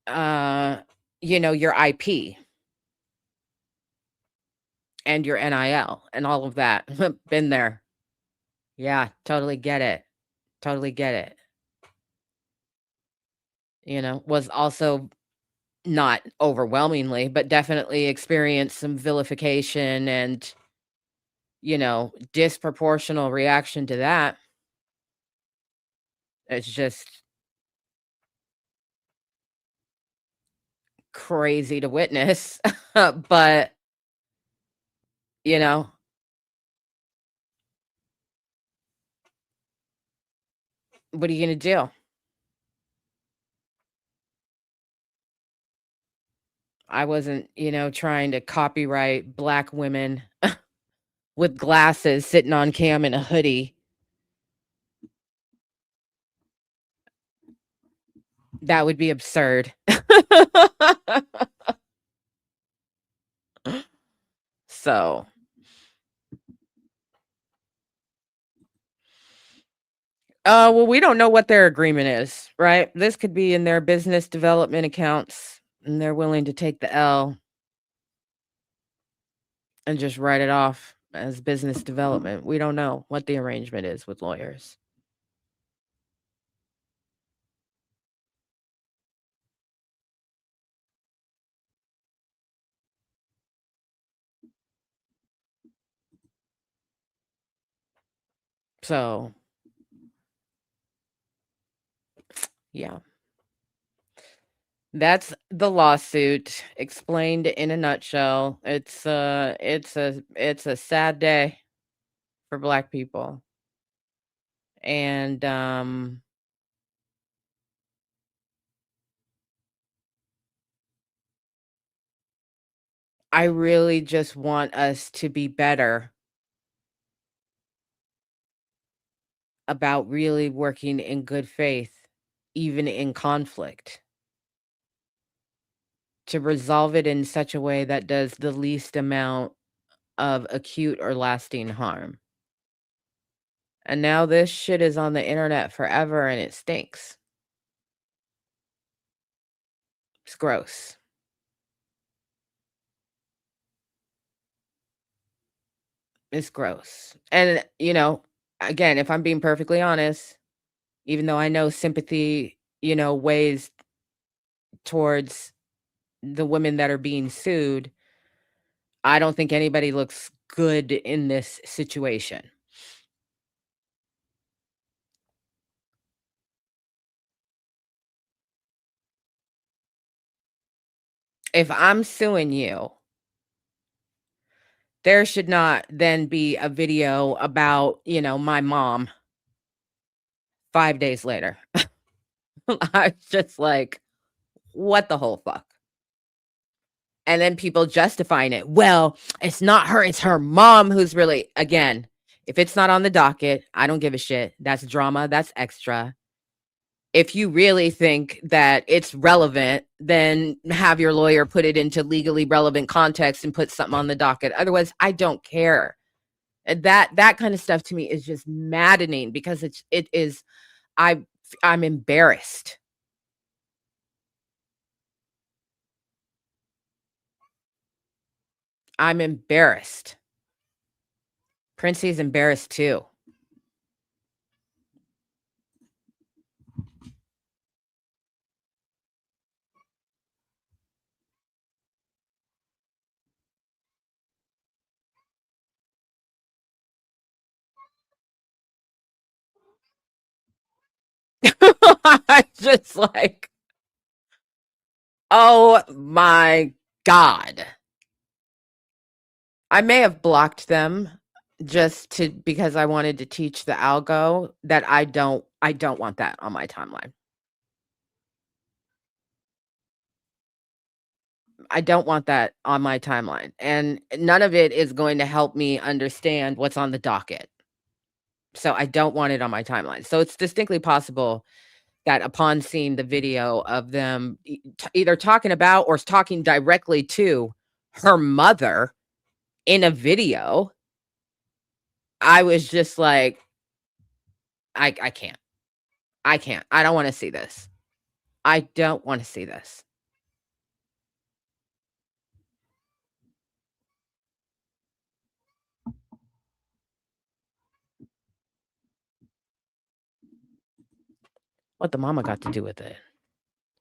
uh, your IP and your NIL and all of that. Been there. Yeah, totally get it. Totally get it. Was also not overwhelmingly, but definitely experienced some vilification and, disproportional reaction to that. It's just crazy to witness. But, you know, what are you gonna do? I wasn't, trying to copyright black women with glasses sitting on cam in a hoodie. That would be absurd. So, well, we don't know what their agreement is, right? This could be in their business development accounts, and they're willing to take the L and just write it off as business development. We don't know what the arrangement is with lawyers. So, yeah. That's the lawsuit explained in a nutshell. It's a sad day for black people. And I really just want us to be better about really working in good faith, even in conflict, to resolve it in such a way that does the least amount of acute or lasting harm. And now this shit is on the internet forever and it stinks. It's gross. It's gross. And, again, if I'm being perfectly honest, even though I know sympathy, weighs towards the women that are being sued, I don't think anybody looks good in this situation. If I'm suing you, there should not then be a video about, my mom 5 days later. I was just like, "What the whole fuck?" And then people justifying it. Well, it's not her, it's her mom who's really again, if it's not on the docket, I don't give a shit. That's drama, that's extra. If you really think that it's relevant, then have your lawyer put it into legally relevant context and put something on the docket. Otherwise, I don't care. And that kind of stuff to me is just maddening because it is I I'm embarrassed. I'm embarrassed. Princey's embarrassed too. I just like, oh my God. I may have blocked them just to because I wanted to teach the algo that I don't want that on my timeline. I don't want that on my timeline. And none of it is going to help me understand what's on the docket. So I don't want it on my timeline. So it's distinctly possible that upon seeing the video of them either talking about or talking directly to her mother in a video, I was just like, I can't. I can't. I don't wanna see this. I don't wanna see this. What the mama got to do with it?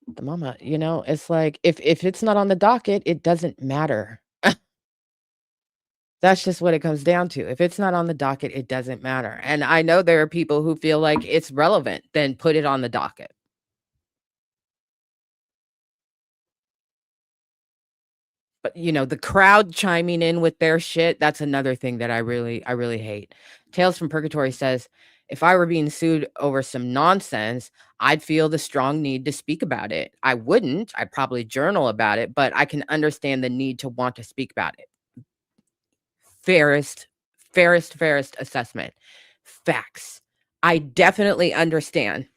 The mama, it's like, if it's not on the docket, it doesn't matter. That's just what it comes down to. If it's not on the docket, it doesn't matter. And I know there are people who feel like it's relevant, then put it on the docket. But, the crowd chiming in with their shit, that's another thing that I really hate. Tales from Purgatory says, If I were being sued over some nonsense, I'd feel the strong need to speak about it. I wouldn't, I'd probably journal about it, but I can understand the need to want to speak about it. Fairest, fairest assessment. Facts. I definitely understand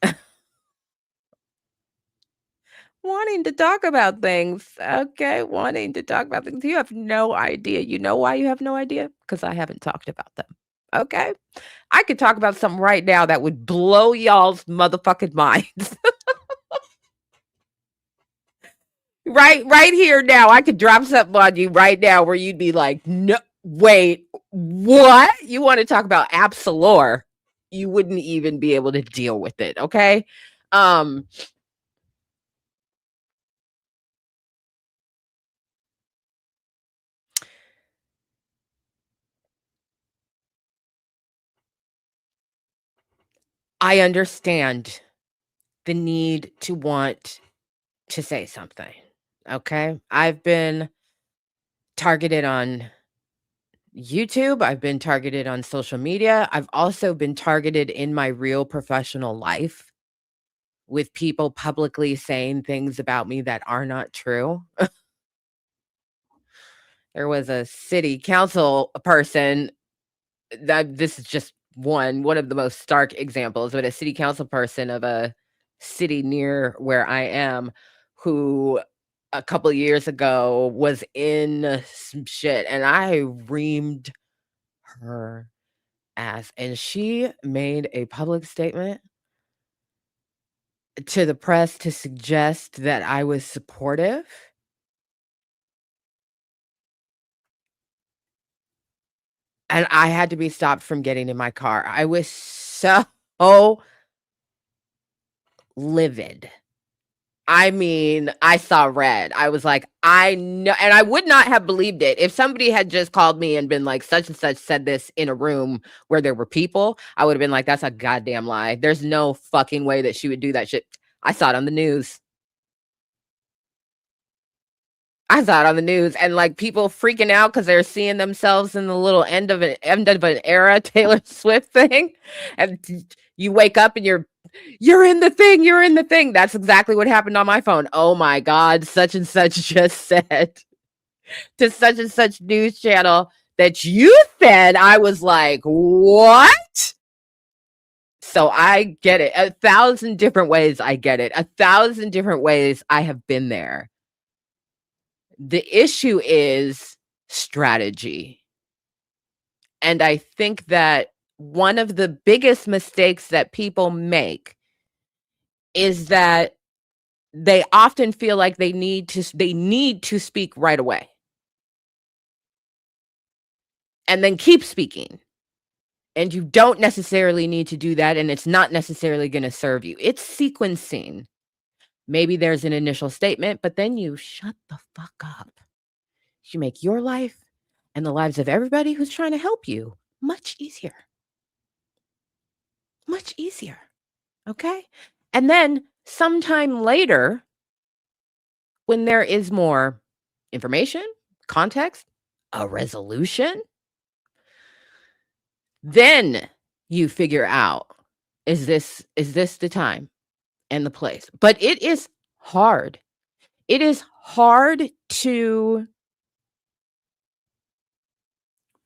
wanting to talk about things. Okay, wanting to talk about things. You have no idea. You know why you have no idea? Because I haven't talked about them. Okay? I could talk about something right now that would blow y'all's motherfucking minds. Right here now, I could drop something on you right now where you'd be like, "No, wait, what? You wanna talk about Absolore?" You wouldn't even be able to deal with it, okay? Um, I understand the need to want to say something, okay? I've been targeted on YouTube, I've been targeted on social media, I've also been targeted in my real professional life with people publicly saying things about me that are not true. There was a city council person that this is just one of the most stark examples, but a city council person of a city near where I am who a couple years ago was in some shit and I reamed her ass and she made a public statement to the press to suggest that I was supportive. And I had to be stopped from getting in my car. I was so livid. I mean, I saw red. I was like, I know, and I would not have believed it. If somebody had just called me and been like, such and such said this in a room where there were people, I would have been like, that's a goddamn lie. There's no fucking way that she would do that shit. I saw it on the news. I saw it on the news and like people freaking out because they're seeing themselves in the little end of an era Taylor Swift thing. And you wake up and you're in the thing, you're in the thing. That's exactly what happened on my phone. Oh my God, such and such just said to such and such news channel that you said. I was like, what? So I get it. 1,000 different ways I get it. 1,000 different ways I have been there. The issue is strategy. And I think that one of the biggest mistakes that people make is that they often feel like they need to speak right away and then keep speaking. And you don't necessarily need to do that, and it's not necessarily gonna serve you. It's sequencing. Maybe there's an initial statement, but then you shut the fuck up. You make your life and the lives of everybody who's trying to help you much easier. Much easier, okay? And then sometime later, when there is more information, context, a resolution, then you figure out, is this the time and the place? But it is hard. It is hard to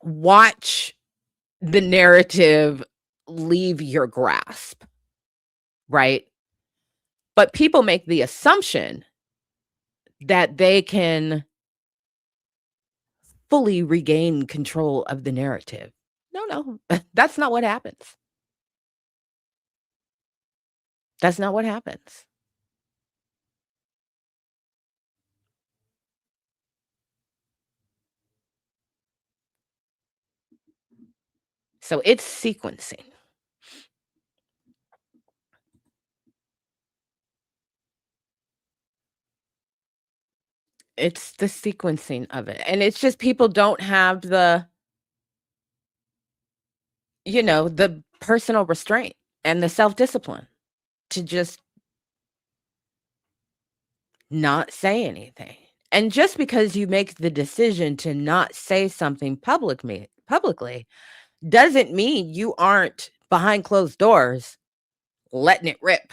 watch the narrative leave your grasp, right? But people make the assumption that they can fully regain control of the narrative. No, no, that's not what happens. That's not what happens. So it's sequencing. It's the sequencing of it. And it's just people don't have the personal restraint and the self-discipline to just not say anything. And just because you make the decision to not say something publicly doesn't mean you aren't behind closed doors, letting it rip,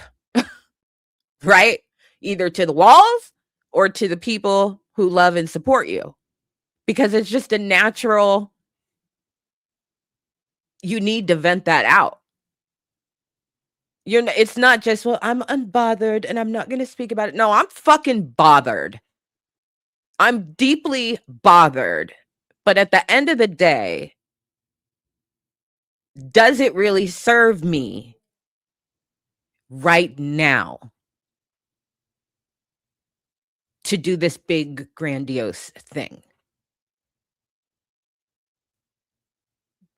right? Either to the walls or to the people who love and support you, because it's just a natural, you need to vent that out. It's not just, "Well, I'm unbothered and I'm not gonna speak about it." No, I'm fucking bothered. I'm deeply bothered. But at the end of the day, does it really serve me right now to do this big grandiose thing?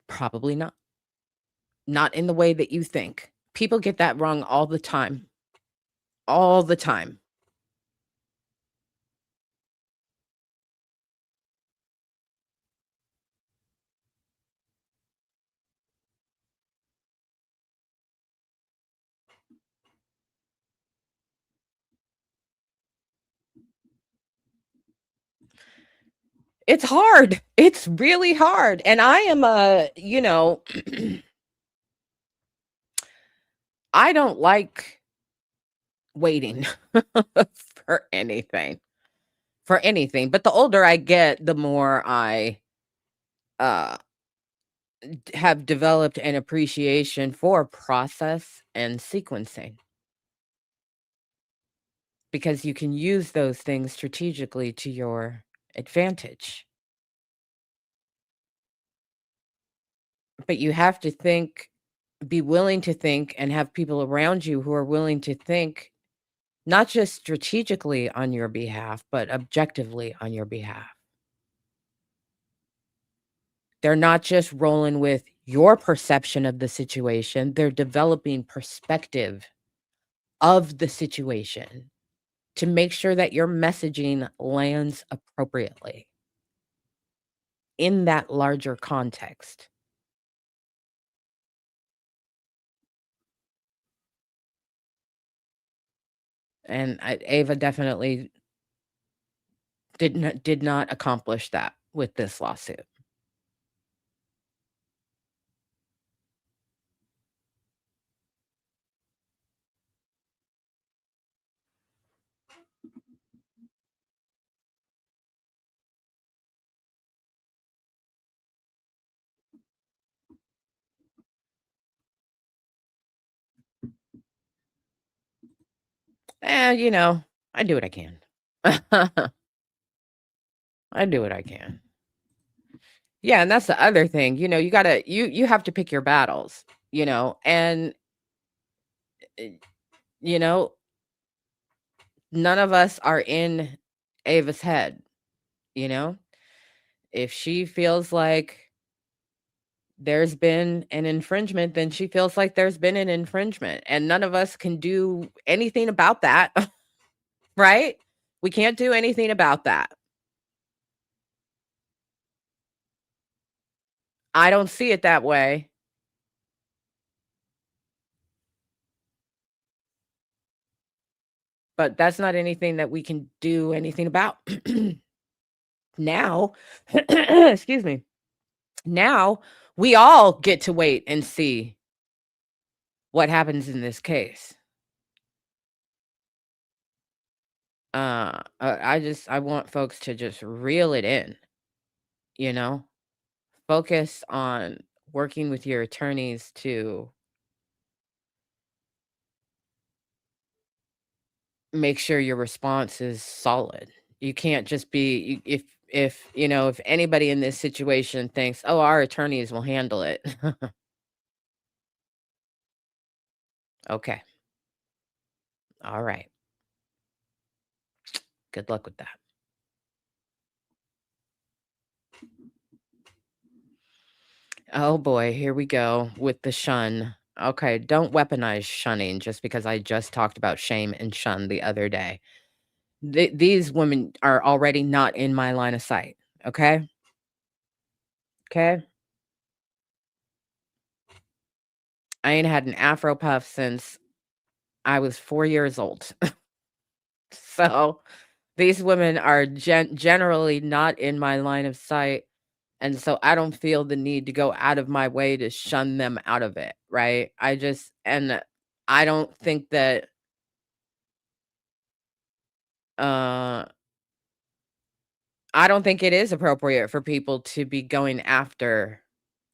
Probably not. Not in the way that you think. People get that wrong all the time. All the time. It's hard. It's really hard. And I am I don't like waiting for anything. For anything. But the older I get, the more I uh have developed an appreciation for process and sequencing, because you can use those things strategically to your advantage. But you have to think, be willing to think, and have people around you who are willing to think not just strategically on your behalf, but objectively on your behalf. They're not just rolling with your perception of the situation, they're developing perspective of the situation to make sure that your messaging lands appropriately in that larger context. And Ava definitely did not accomplish that with this lawsuit. I do what I can. I do what I can. Yeah, and that's the other thing, you have to pick your battles, and, eh, you know, none of us are in Ava's head, you know? If she feels like there's been an infringement, then she feels like there's been an infringement, and none of us can do anything about that, right? We can't do anything about that. I don't see it that way, but that's not anything that we can do anything about. Now, excuse me, now we all get to wait and see what happens in this case. I want folks to just reel it in, you know? Focus on working with your attorneys to make sure your response is solid. You can't just be if anybody in this situation thinks, "Oh, our attorneys will handle it." Okay. All right. Good luck with that. Oh boy, here we go with the shun. Okay, don't weaponize shunning just because I just talked about shame and shun the other day. These women are already not in my line of sight. Okay. Okay. I ain't had an Afro puff since I was 4 years old. So these women are generally not in my line of sight. And so I don't feel the need to go out of my way to shun them out of it, right? I don't think that uh I don't think it is appropriate for people to be going after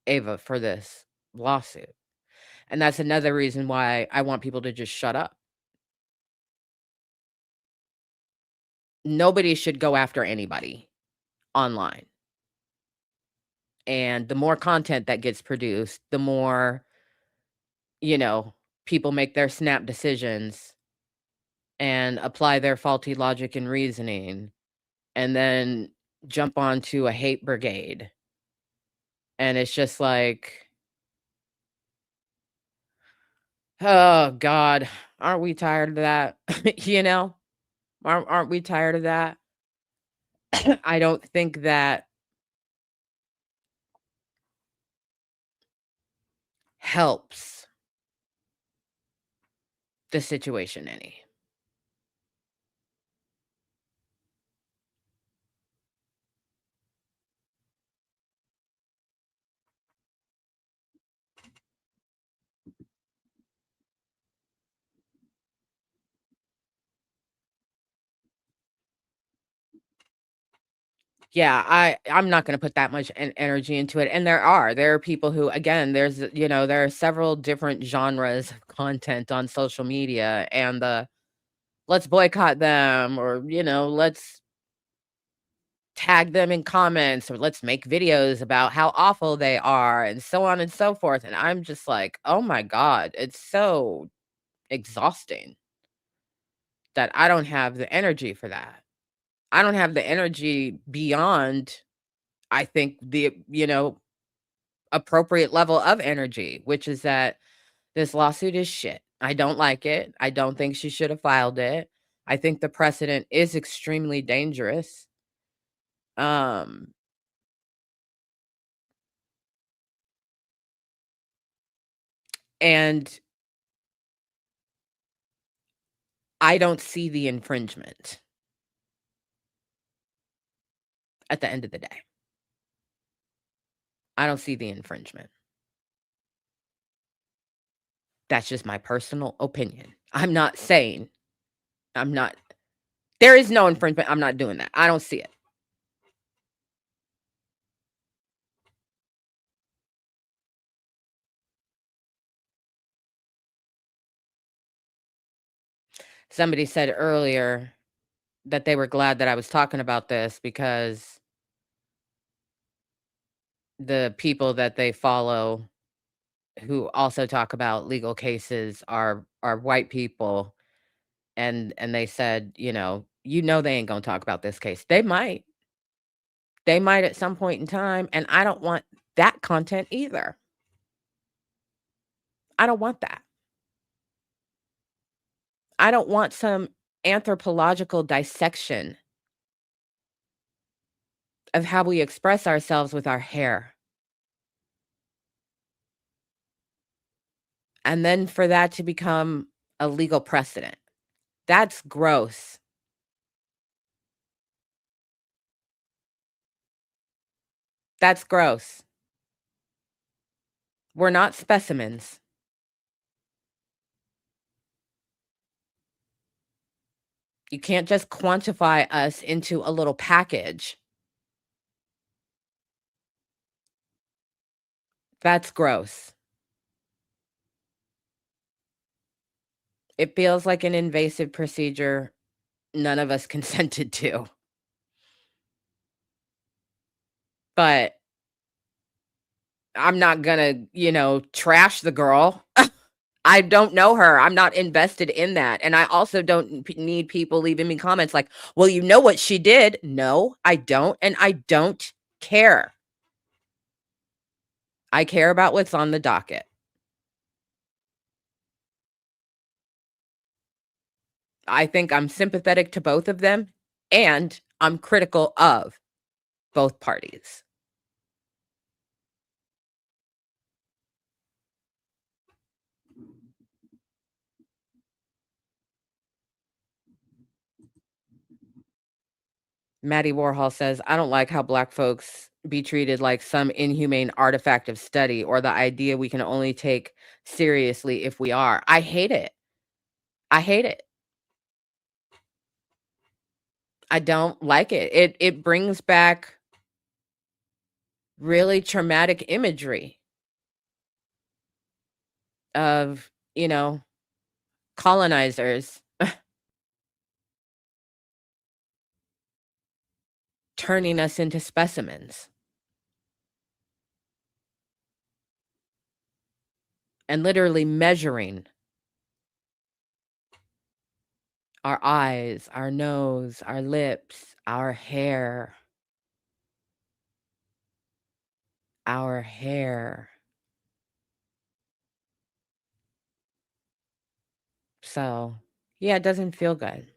Ava for this lawsuit. And that's another reason why I want people to just shut up. Nobody should go after anybody online. And the more content that gets produced, the more, you know, people make their snap decisions and apply their faulty logic and reasoning and then jump onto a hate brigade. And it's just like, oh God, aren't we tired of that? you know, aren't we tired of that? I don't think that helps the situation any. Yeah, I'm not gonna put that much energy into it, and there are people who again, there are several different genres of content on social media, and let's boycott them or, let's tag them in comments or let's make videos about how awful they are and so on and so forth, and I'm just like, "Oh my god," it's so exhausting that I don't have the energy for that. I don't have the energy beyond, I think, appropriate level of energy, which is that this lawsuit is shit. I don't like it. I don't think she should have filed it. I think the precedent is extremely dangerous. Um, and I don't see the infringement at the end of the day. I don't see the infringement. That's just my personal opinion. I'm not there is no infringement. I'm not doing that. I don't see it. Somebody said earlier that they were glad that I was talking about this because the people that they follow who also talk about legal cases are white people, and they said, they ain't gonna talk about this case. They might at some point in time, and I don't want that content either. I don't want that. I don't want some anthropological dissection of how we express ourselves with our hair, and then for that to become a legal precedent. That's gross. That's gross. We're not specimens. You can't just quantify us into a little package. That's gross. It feels like an invasive procedure none of us consented to. But I'm not gonna, trash the girl. I don't know her. I'm not invested in that. And I also don't need people leaving me comments like, well, you know what she did. No, I don't. And I don't care. I care about what's on the docket. I think I'm sympathetic to both of them and I'm critical of both parties. Maddie Warhol says, I don't like how black folks be treated like some inhumane artifact of study or the idea we can only take seriously if we are. I hate it. I hate it. I don't like it. It brings back really traumatic imagery of, colonizers turning us into specimens and literally measuring our eyes, our nose, our lips, our hair, our hair. So, yeah, it doesn't feel good.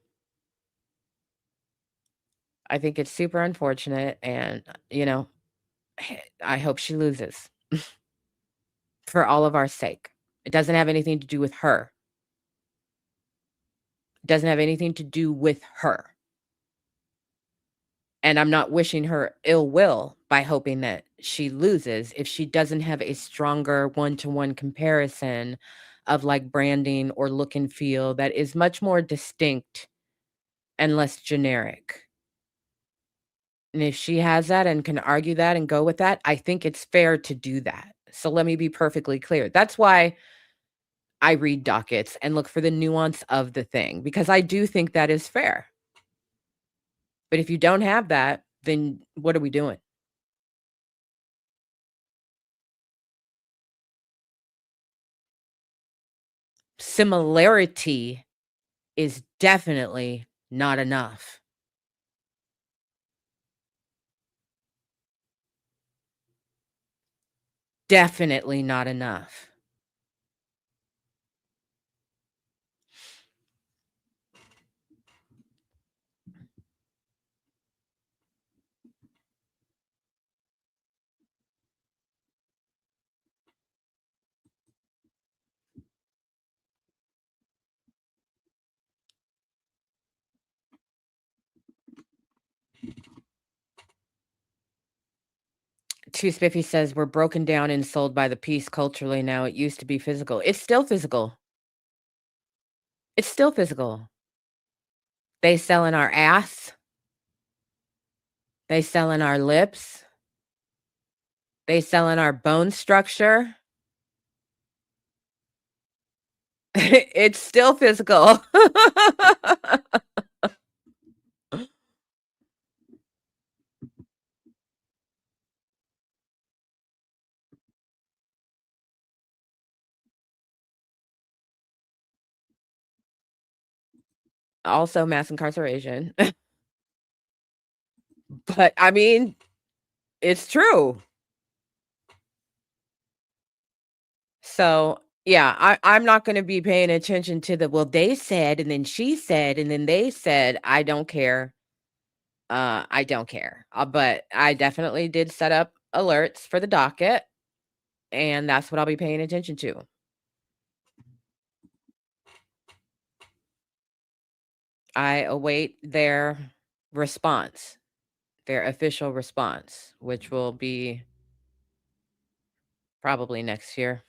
I think it's super unfortunate and, I hope she loses for all of our sake. It doesn't have anything to do with her. It doesn't have anything to do with her. And I'm not wishing her ill will by hoping that she loses if she doesn't have a stronger one-to-one comparison of, like, branding or look and feel that is much more distinct and less generic. And if she has that and can argue that and go with that, I think it's fair to do that. So let me be perfectly clear. That's why I read dockets and look for the nuance of the thing, because I do think that is fair. But if you don't have that, then what are we doing? Similarity is definitely not enough. Definitely not enough. 2 Spiffy says, "We're broken down and sold by the piece culturally now. It used to be physical." It's still physical. It's still physical. They sell in our ass. They sell in our lips. They sell in our bone structure. It's still physical. Also mass incarceration. But, I mean, it's true. So, yeah, I'm not gonna be paying attention to the, "Well, they said, and then she said, and then they said." I don't care. I don't care. But I definitely did set up alerts for the docket, and that's what I'll be paying attention to. I await their response, their official response, which will be probably next year.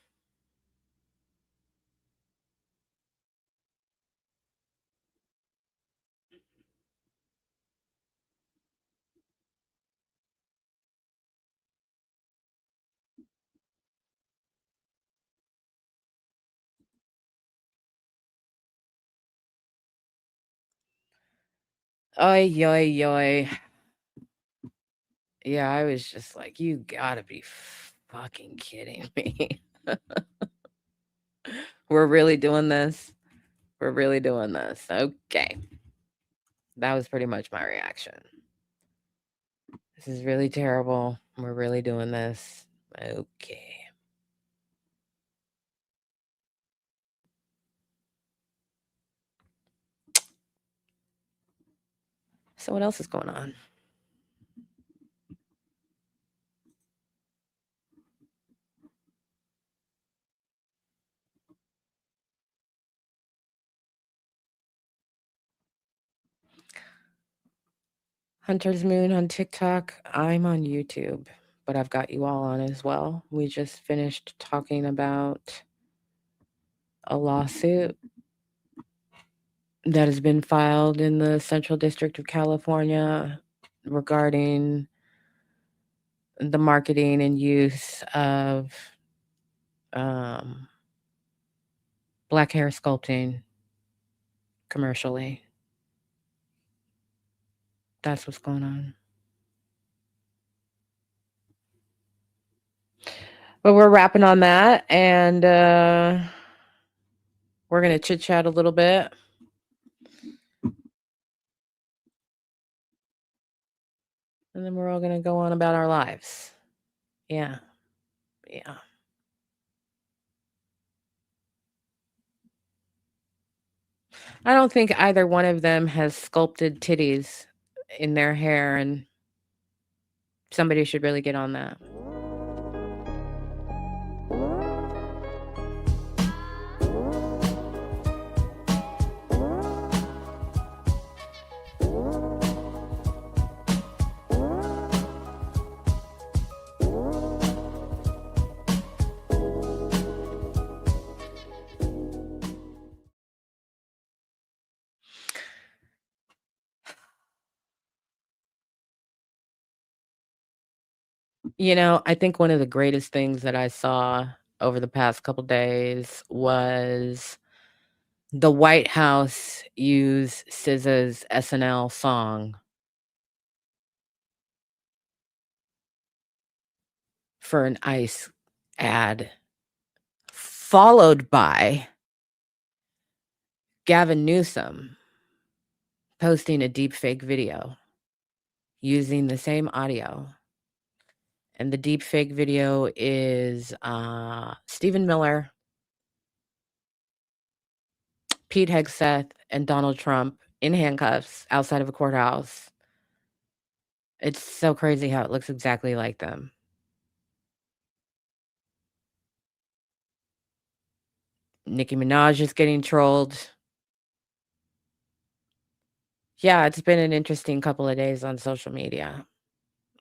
Oy, yoy, yoy. Yeah, I was just like, "You gotta be fucking kidding me." We're really doing this? We're really doing this. Okay. That was pretty much my reaction. This is really terrible. We're really doing this. Okay. So what else is going on? Hunter's Moon on TikTok. I'm on YouTube, but I've got you all on as well. We just finished talking about a lawsuit that has been filed in the Central District of California regarding the marketing and use of um, black hair sculpting commercially. That's what's going on. But we're wrapping on that, and we're going to chit chat a little bit. And then we're all going to go on about our lives. Yeah. Yeah. I don't think either one of them has sculpted titties in their hair, and somebody should really get on that. I think one of the greatest things that I saw over the past couple days was the White House use SZA's SNL song for an ICE ad, followed by Gavin Newsom posting a deepfake video using the same audio. And the deepfake video is Stephen Miller, Pete Hegseth, and Donald Trump in handcuffs outside of a courthouse. It's so crazy how it looks exactly like them. Nicki Minaj is getting trolled. Yeah, it's been an interesting couple of days on social media.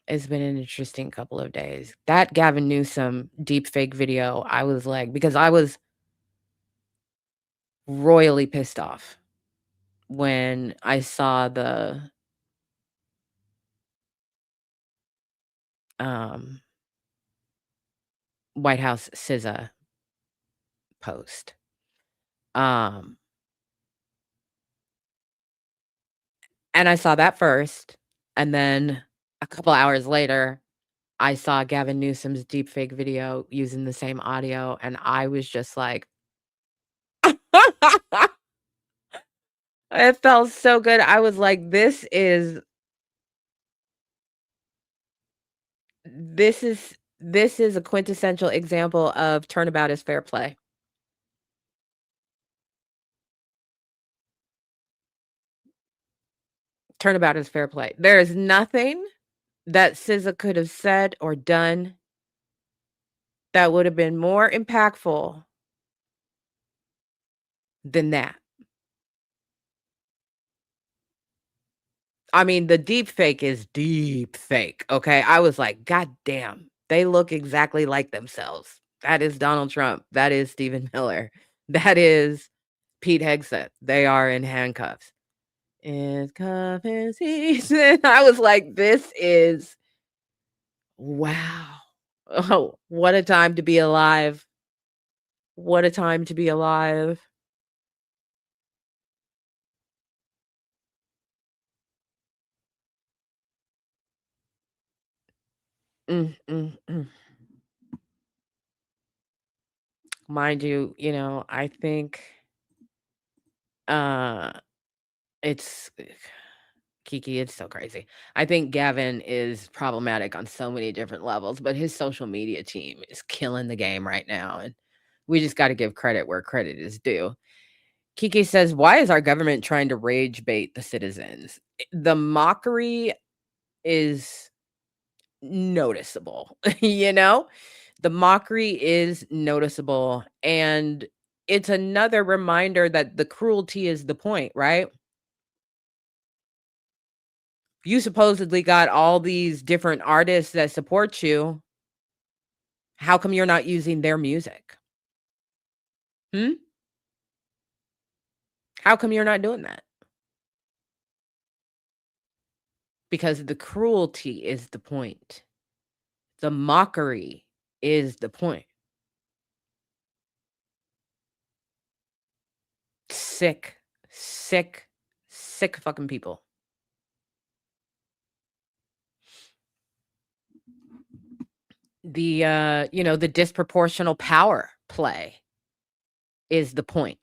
It's been an interesting couple of days. That Gavin Newsom deepfake video, I was like, because I was royally pissed off when I saw the White House SZA post. Um, and I saw that first, and then a couple hours later, I saw Gavin Newsom's deepfake video using the same audio, and I was just like, it felt so good. I was like, this is a quintessential example of turnabout is fair play. Turnabout is fair play. There is nothing that SZA could have said or done that would have been more impactful than that. I mean, the deep fake is deep fake, okay? I was like, "God damn, they look exactly like themselves." That is Donald Trump. That is Stephen Miller. That is Pete Hegseth. They are in handcuffs. It's cuffing season. I was like, "This is wow. Oh, what a time to be alive. What a time to be alive." Mm, mm, mm. Mind you, I think, uh, it's Kiki, it's so crazy. I think Gavin is problematic on so many different levels, but his social media team is killing the game right now, and we just gotta give credit where credit is due. Kiki says, "Why is our government trying to rage bait the citizens?" The mockery is noticeable, you know? The mockery is noticeable, and it's another reminder that the cruelty is the point, right? You supposedly got all these different artists that support you. How come you're not using their music? Hmm? How come you're not doing that? Because the cruelty is the point. The mockery is the point. Sick, sick, sick fucking people. The disproportional power play is the point.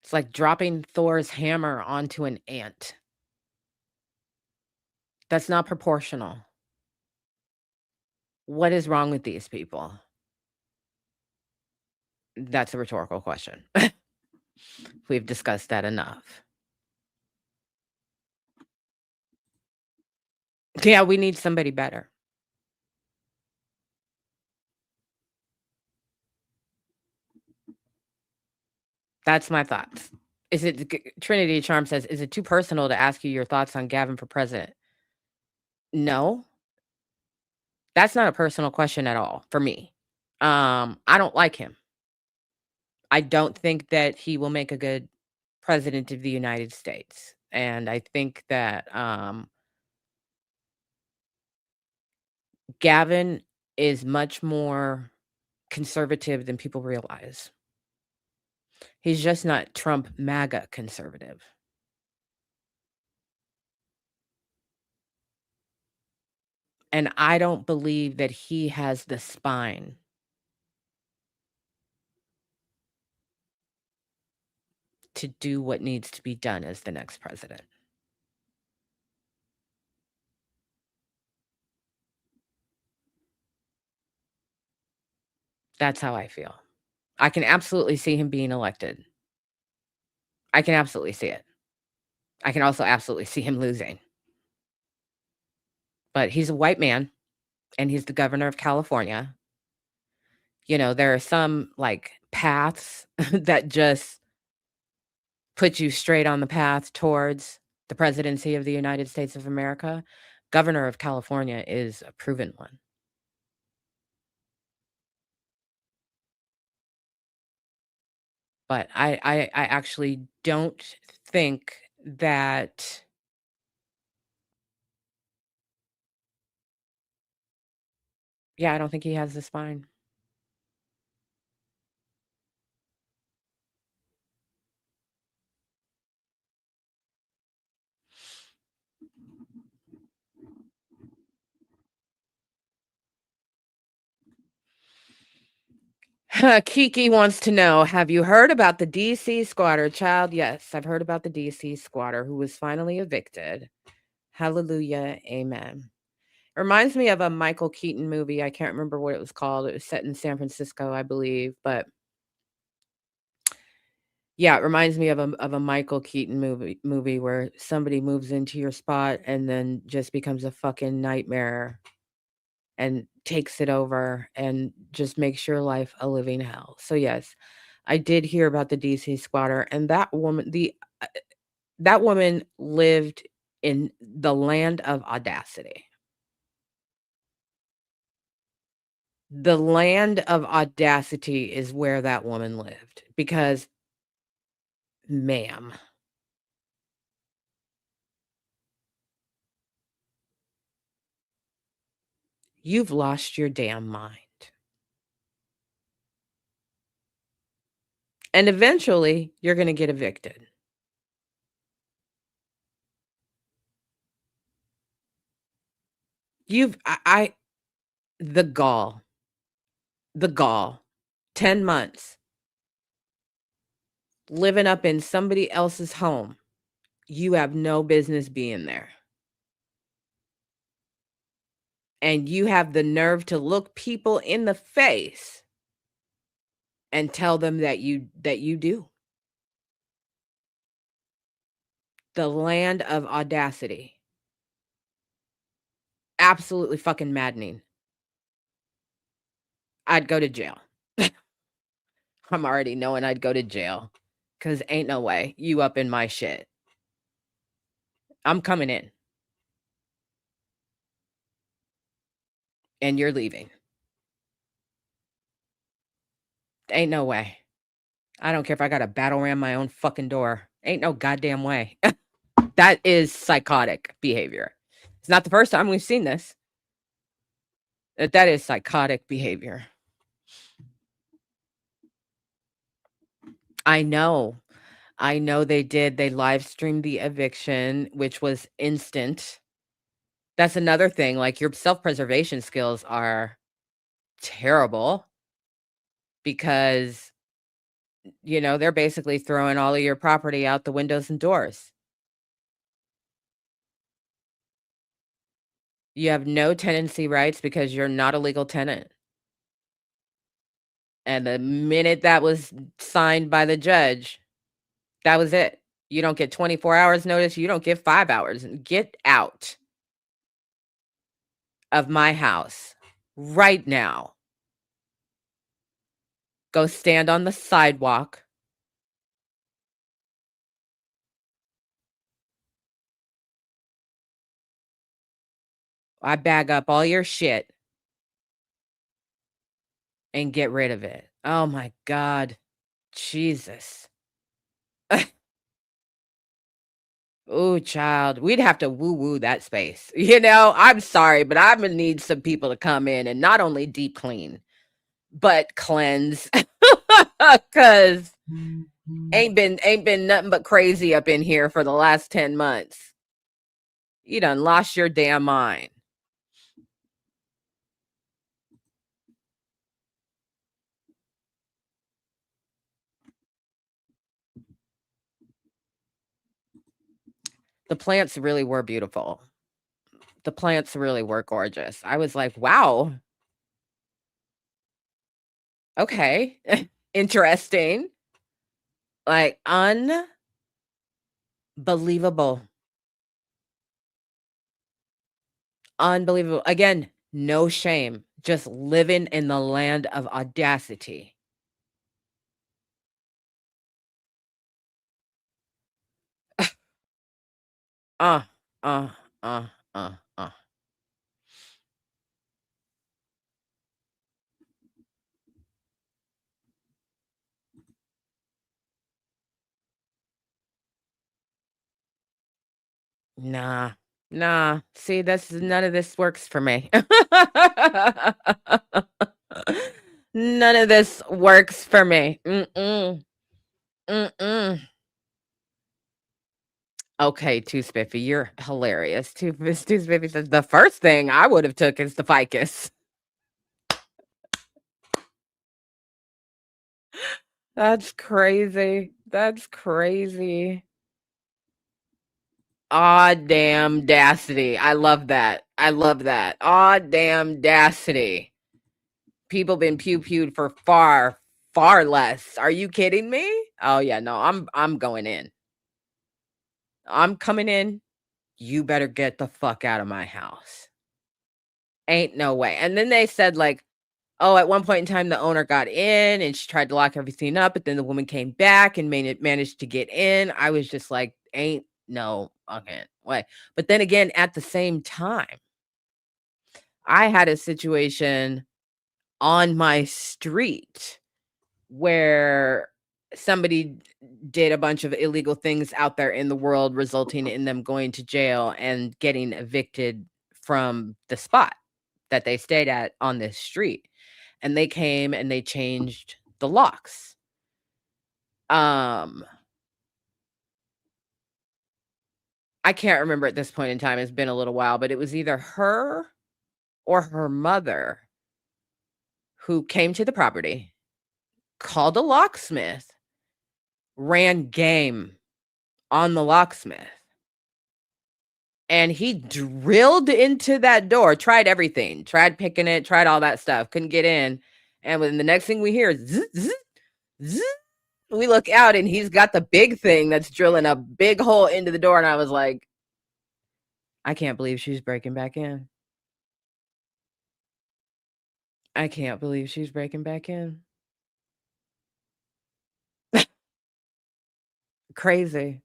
It's like dropping Thor's hammer onto an ant. That's not proportional. What is wrong with these people? That's a rhetorical question. We've discussed that enough. Yeah, we need somebody better. That's my thoughts. Trinity Charm says, "Is it too personal to ask you your thoughts on Gavin for president?" No, that's not a personal question at all for me. I don't like him. I don't think that he will make a good president of the United States. And I think that Gavin is much more conservative than people realize. He's just not Trump MAGA conservative. And I don't believe that he has the spine to do what needs to be done as the next president. That's how I feel. I can absolutely see him being elected. I can absolutely see it. I can also absolutely see him losing. But he's a white man and he's the governor of California. There are some like paths that just put you straight on the path towards the presidency of the United States of America. Governor of California is a proven one. But I actually don't think that. Yeah, I don't think he has the spine. Kiki wants to know, have you heard about the DC squatter? Child, yes, I've heard about the DC squatter who was finally evicted. Hallelujah, amen. Reminds me of a Michael Keaton movie. I can't remember what it was called. It was set in San Francisco, I believe. But yeah, it reminds me of a Michael Keaton movie where somebody moves into your spot and then just becomes a fucking nightmare and takes it over and just makes your life a living hell. So yes, I did hear about the DC squatter, and that woman lived in the land of audacity. The land of audacity is where that woman lived because, ma'am, you've lost your damn mind. And eventually, you're gonna get evicted. You've I the gall, the gall. 10 months living up in somebody else's home. You have no business being there. And you have the nerve to look people in the face and tell them that you do. The land of audacity. Absolutely fucking maddening. I'd go to jail. I'm already knowing I'd go to jail, cause ain't no way you up in my shit. I'm coming in, and you're leaving. Ain't no way. I don't care if I gotta battle ram my own fucking door. Ain't no goddamn way. That is psychotic behavior. It's not the first time we've seen this. That is psychotic behavior. I know. I know they did. They live streamed the eviction, which was instant. That's another thing, like, your self-preservation skills are terrible because, they're basically throwing all of your property out the windows and doors. You have no tenancy rights because you're not a legal tenant. And the minute that was signed by the judge, that was it. You don't get 24 hours notice, you don't get 5 hours. Get out of my house right now. Go stand on the sidewalk. I bag up all your shit and get rid of it. Oh my god. Jesus. Ooh, child. We'd have to woo-woo that space. I'm sorry, but Imma need some people to come in and not only deep clean, but cleanse. 'Cause ain't been nothing but crazy up in here for the last 10 months. You done lost your damn mind. The plants really were beautiful. The plants really were gorgeous. I was like, "Wow, okay. Interesting." Like, unbelievable. Unbelievable. Again, no shame. Just living in the land of audacity. Uh, uh, uh, uh. Nah. Nah. See, that's none of this works for me. None of this works for me. Mm-mm. Mm-mm. Okay, Too Spiffy, you're hilarious. Too Spiffy says, "The first thing I would have took is the ficus." That's crazy. That's crazy. Aw, damn dacity. I love that. I love that. Aw, damn dacity. People been pew-pewed for far, far less. Are you kidding me? Oh, yeah, no, I'm going in. I'm coming in. You better get the fuck out of my house. Ain't no way. And then they said, like, oh, at one point in time, the owner got in and she tried to lock everything up, but then the woman came back and managed to get in. I was just like, ain't no fucking way. But then again, at the same time, I had a situation on my street where somebody did a bunch of illegal things out there in the world, resulting in them going to jail and getting evicted from the spot that they stayed at on this street. And they came and they changed the locks. Um, I can't remember at this point in time. It's been a little while, but it was either her or her mother who came to the property, called a locksmith, ran game on the locksmith. And he drilled into that door, tried everything, tried picking it, tried all that stuff, couldn't get in. And when the next thing we hear is zzz, zzz, zzz, we look out and he's got the big thing that's drilling a big hole into the door. And I was like, I can't believe she's breaking back in. I can't believe she's breaking back in. Crazy.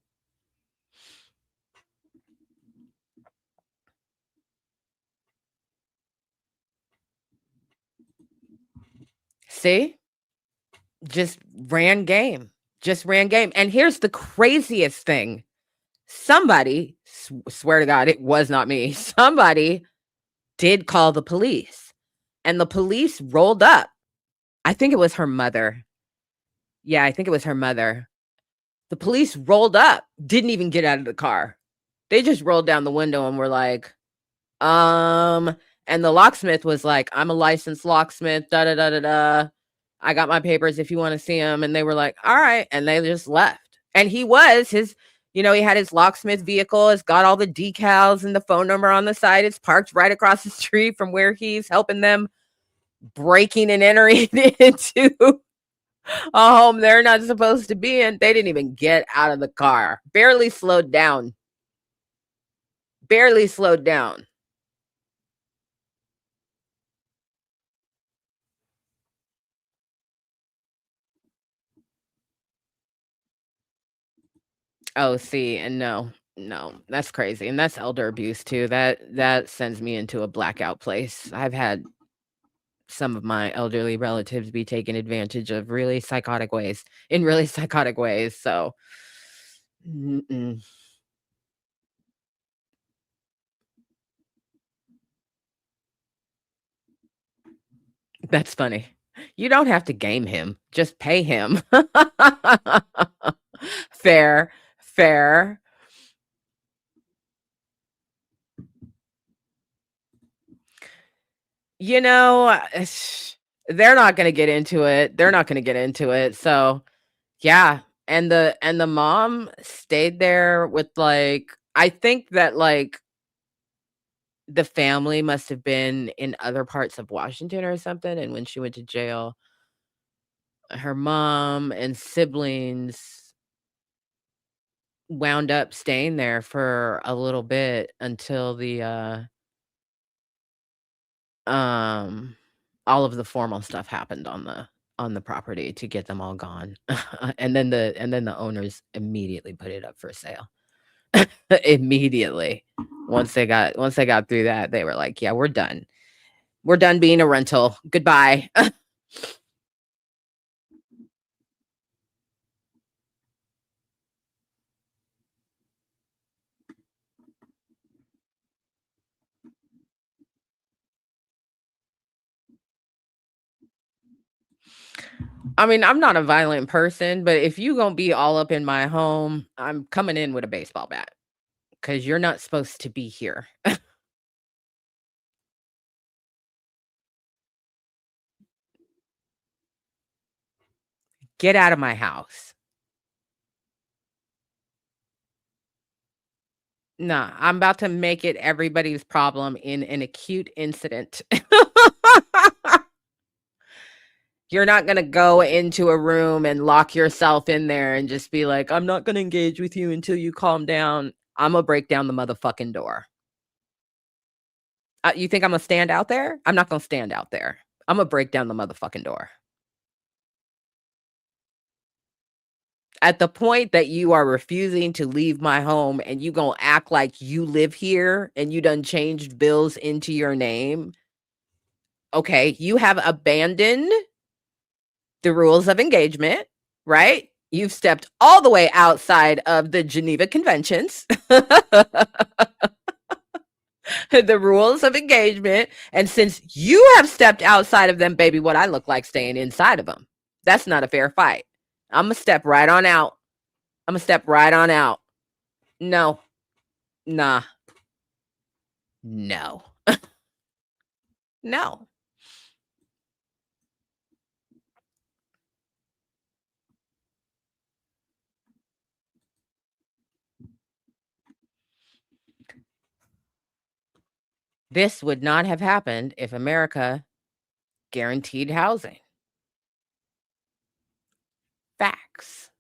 See? Just ran game. Just ran game. And here's the craziest thing. Somebody, swear to God, it was not me. Somebody did call the police, and the police rolled up. I think it was her mother. Yeah, I think it was her mother. The police rolled up, didn't even get out of the car. They just rolled down the window and were like, um, and the locksmith was like, "I'm a licensed locksmith, da da da da da. I got my papers if you want to see him." And they were like, "All right," and they just left. And he was his, he had his locksmith vehicle. It's got all the decals and the phone number on the side. It's parked right across the street from where he's helping them breaking and entering into a home they're not supposed to be in. They didn't even get out of the car. Barely slowed down. Barely slowed down. Oh, see, and no, no, that's crazy, and that's elder abuse too. That sends me into a blackout place. I've had some of my elderly relatives be taken advantage of really psychotic ways, in really psychotic ways. So, mm-mm. That's funny. You don't have to game him; just pay him. Fair, fair. You know, they're not gonna get into it. They're not gonna get into it. So, yeah, and the mom stayed there with, like, I think that, like, the family must have been in other parts of Washington or something, and when she went to jail, her mom and siblings wound up staying there for a little bit until um, all of the formal stuff happened on the property to get them all gone. And then the owners immediately put it up for sale. Immediately. Once they got through that, they were like, "Yeah, we're done. We're done being a rental. Goodbye." I mean, I'm not a violent person, but if you gonna be all up in my home, I'm coming in with a baseball bat because 'cause you're not supposed to be here. Get out of my house. Nah, I'm about to make it everybody's problem in an acute incident. You're not gonna go into a room and lock yourself in there and just be like, "I'm not gonna engage with you until you calm down." Imma break down the motherfucking door. You think Imma stand out there? I'm not gonna stand out there. Imma break down the motherfucking door. At the point that you are refusing to leave my home and you gonna act like you live here and you done changed bills into your name, okay, you have abandoned the rules of engagement, right? You've stepped all the way outside of the Geneva Conventions, the rules of engagement. And since you have stepped outside of them, baby, what I look like staying inside of them. That's not a fair fight. I'm going to step right on out. I'm going to step right on out. No, nah, no, no. This would not have happened if America guaranteed housing. Facts.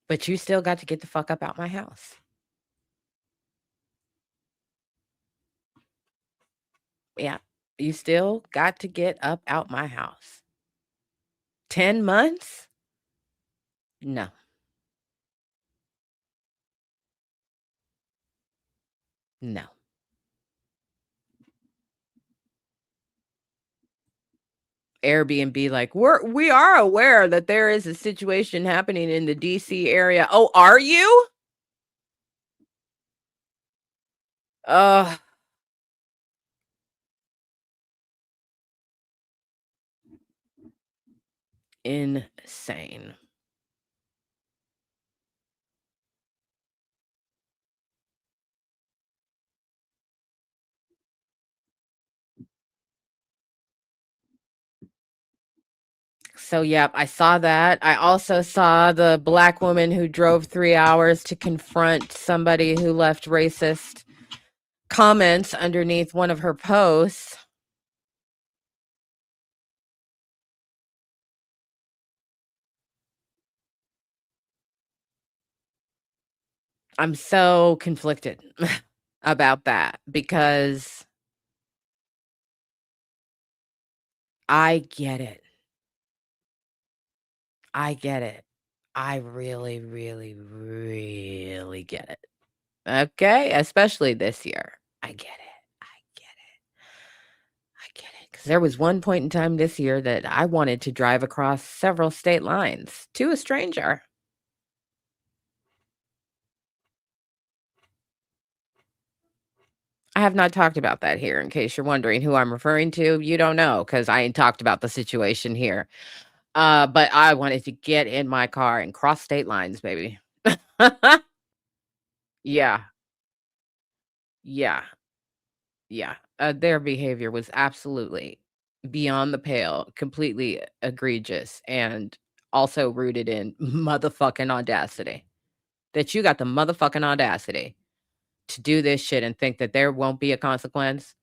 But you still got to get the fuck up out my house. Yeah. You still got to get up out my house. 10 months? No, no. Airbnb, like, we are aware that there is a situation happening in the DC area. Oh, are you? Ugh, insane. So, yep, I saw that. I also saw the black woman who drove 3 hours to confront somebody who left racist comments underneath one of her posts. I'm so conflicted about that because I get it. I get it. I really, really, really get it. Okay? Especially this year. I get it. I get it. I get it. Because there was one point in time this year that I wanted to drive across several state lines to a stranger. I have not talked about that here in case you're wondering who I'm referring to. You don't know because I ain't talked about the situation here. But I wanted to get in my car and cross state lines, baby. Yeah, yeah, yeah. Their behavior was absolutely beyond the pale, completely egregious, and also rooted in motherfucking audacity. That you got the motherfucking audacity to do this shit and think that there won't be a consequence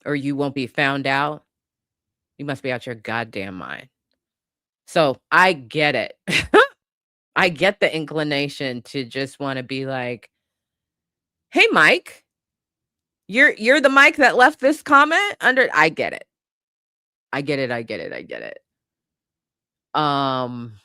or you won't be found out. You must be out your goddamn mind. So I get it. I get the inclination to just want to be like, "Hey, Mike, you're the Mike that left this comment under." I get it. I get it. I get it. I get it. Um,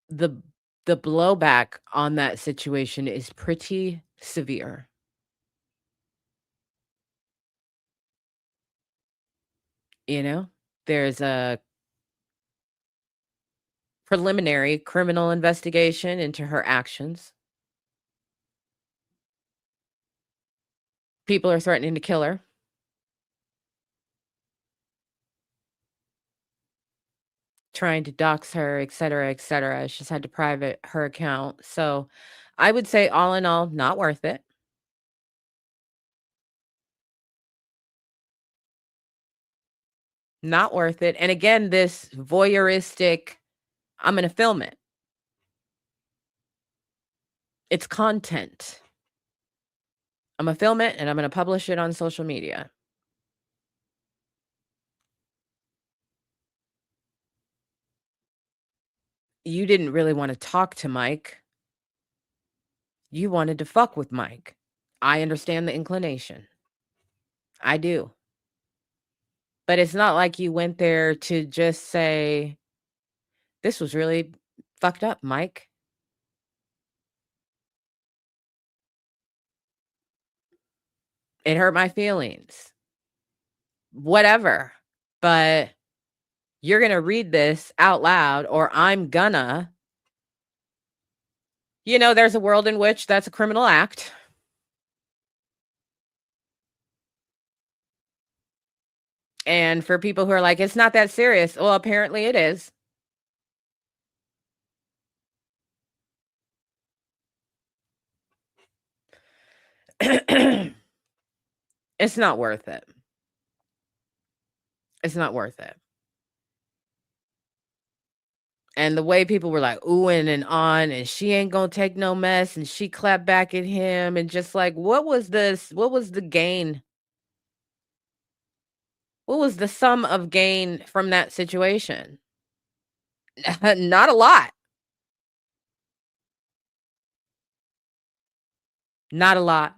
the the blowback on that situation is pretty severe. You know, there's a preliminary criminal investigation into her actions. People are threatening to kill her, trying to dox her, et cetera, et cetera. She's had to private her account. So I would say, all in all, not worth it. Not worth it. And again, this voyeuristic, I'm going to film it. It's content. I'm going to film it and I'm going to publish it on social media. You didn't really want to talk to Mike. You wanted to fuck with Mike. I understand the inclination. I do. But it's not like you went there to just say, "This was really fucked up, Mike. It hurt my feelings." Whatever. But you're going to read this out loud, or I'm gonna. There's a world in which that's a criminal act. And for people who are like, "It's not that serious." Well, apparently it is. It's not worth it. It's not worth it. And the way people were like oohing and on, and she ain't gonna take no mess, and she clapped back at him, and just like, what was this? What was the gain? What was the sum of gain from that situation? Not a lot. Not a lot.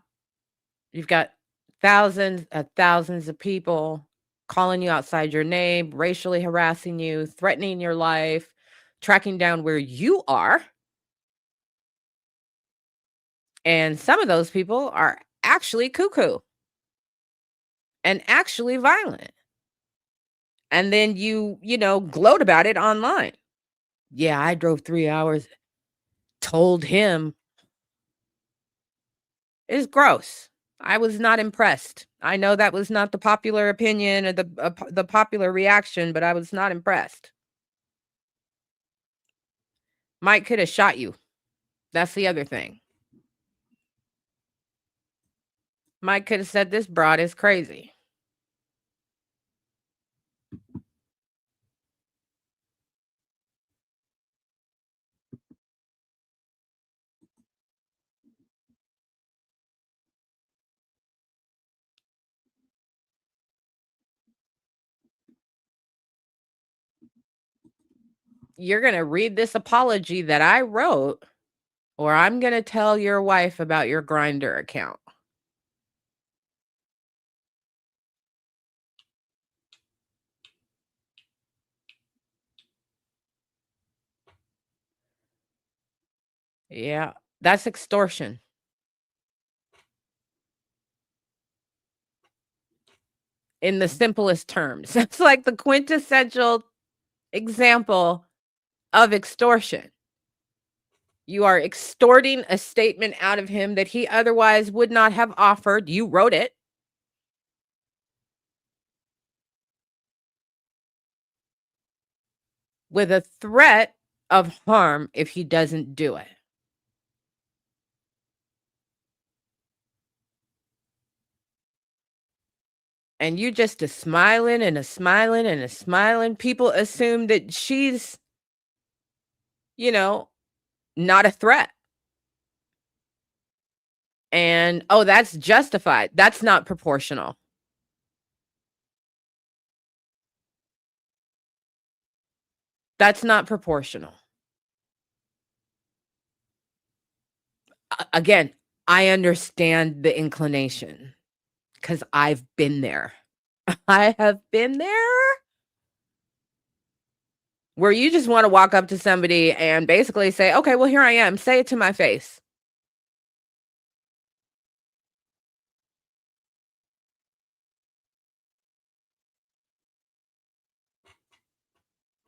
You've got thousands of people calling you outside your name, racially harassing you, threatening your life, tracking down where you are, and some of those people are actually cuckoo and actually violent. And then you gloat about it online. "Yeah, I drove 3 hours." Told him. It's gross. I was not impressed. I know that was not the popular opinion or the popular reaction, but I was not impressed. Mike coulda shot you. That's the other thing. Mike coulda said, "This broad is crazy." "You're gonna read this apology that I wrote, or I'm gonna tell your wife about your Grinder account." Yeah, that's extortion in the simplest terms. That's like the quintessential example of extortion. You are extorting a statement out of him that he otherwise would not have offered. You wrote it with a threat of harm if he doesn't do it. And you just a smiling and a smiling and a smiling. People assume that she's, you know, not a threat. And oh, that's justified. That's not proportional. That's not proportional. Again, I understand the inclination because I've been there. I have been there where you just wanna walk up to somebody and basically say, "Okay, well, here I am. Say it to my face."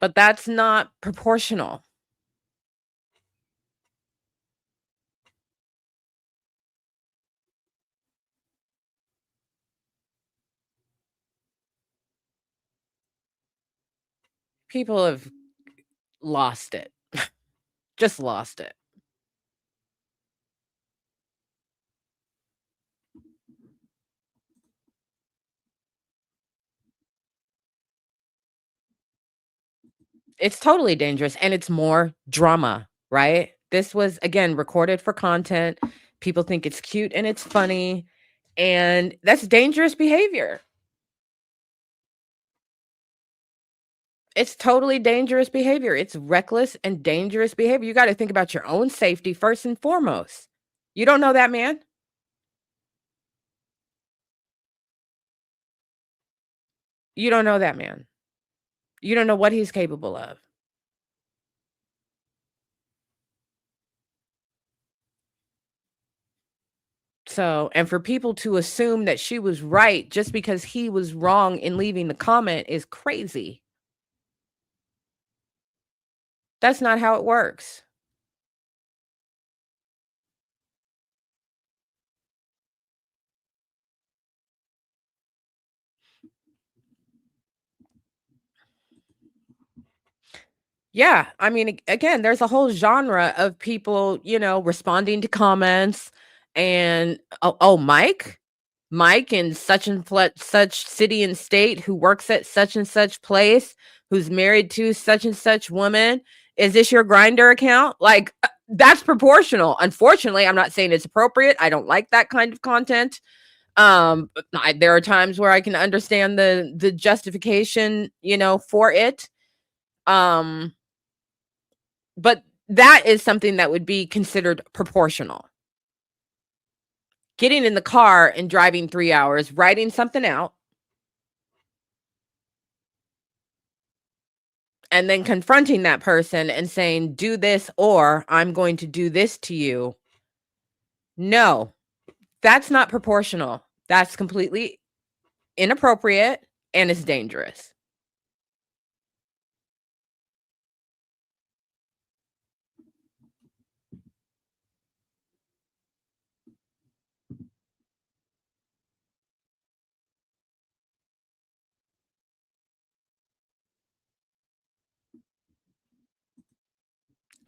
But that's not proportional. People have lost it. Just lost it. It's totally dangerous, and it's more drama, right? This was, again, recorded for content. People think it's cute and it's funny, and that's dangerous behavior. It's totally dangerous behavior. It's reckless and dangerous behavior. You gotta think about your own safety first and foremost. You don't know that man. You don't know that man. You don't know what he's capable of. So, and for people to assume that she was right just because he was wrong in leaving the comment is crazy. That's not how it works. Yeah, I mean, again, there's a whole genre of people, responding to comments and Mike in such and such city and state who works at such and such place, who's married to such and such woman. Is this your Grinder account? Like, that's proportional. Unfortunately, I'm not saying it's appropriate. I don't like that kind of content. But there are times where I can understand the justification, for it. Um, But that is something that would be considered proportional. Getting in the car and driving 3 hours, writing something out, and then confronting that person and saying, "Do this or I'm going to do this to you." No, that's not proportional. That's completely inappropriate and it's dangerous.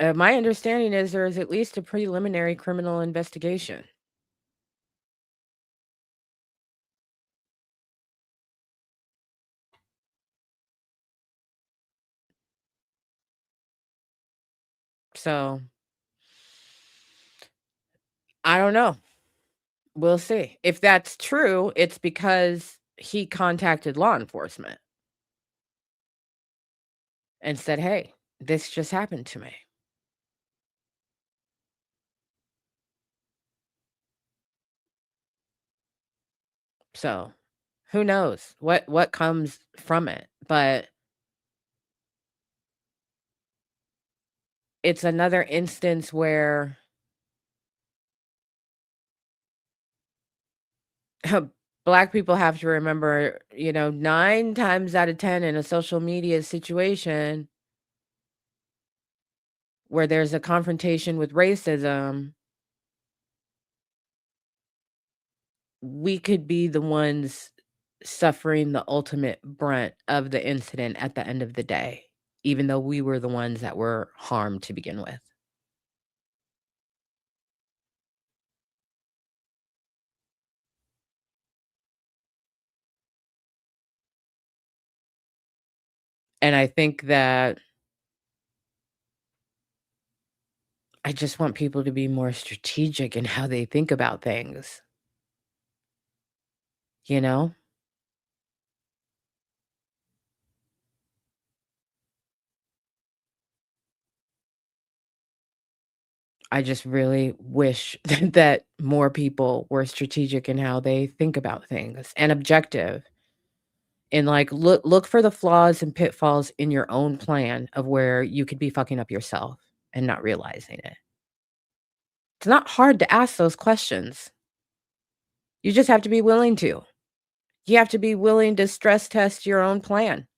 My understanding is there is at least a preliminary criminal investigation. So, I don't know. We'll see. If that's true, it's because he contacted law enforcement and said, "Hey, this just happened to me." So, who knows what comes from it, but it's another instance where Black people have to remember, 9 times out of 10 in a social media situation where there's a confrontation with racism, we could be the ones suffering the ultimate brunt of the incident at the end of the day, even though we were the ones that were harmed to begin with. And I think that I just want people to be more strategic in how they think about things, you know? I just really wish that more people were strategic in how they think about things and objective and like look for the flaws and pitfalls in your own plan of where you could be fucking up yourself and not realizing it. It's not hard to ask those questions. You just have to be willing to. You have to be willing to stress test your own plan.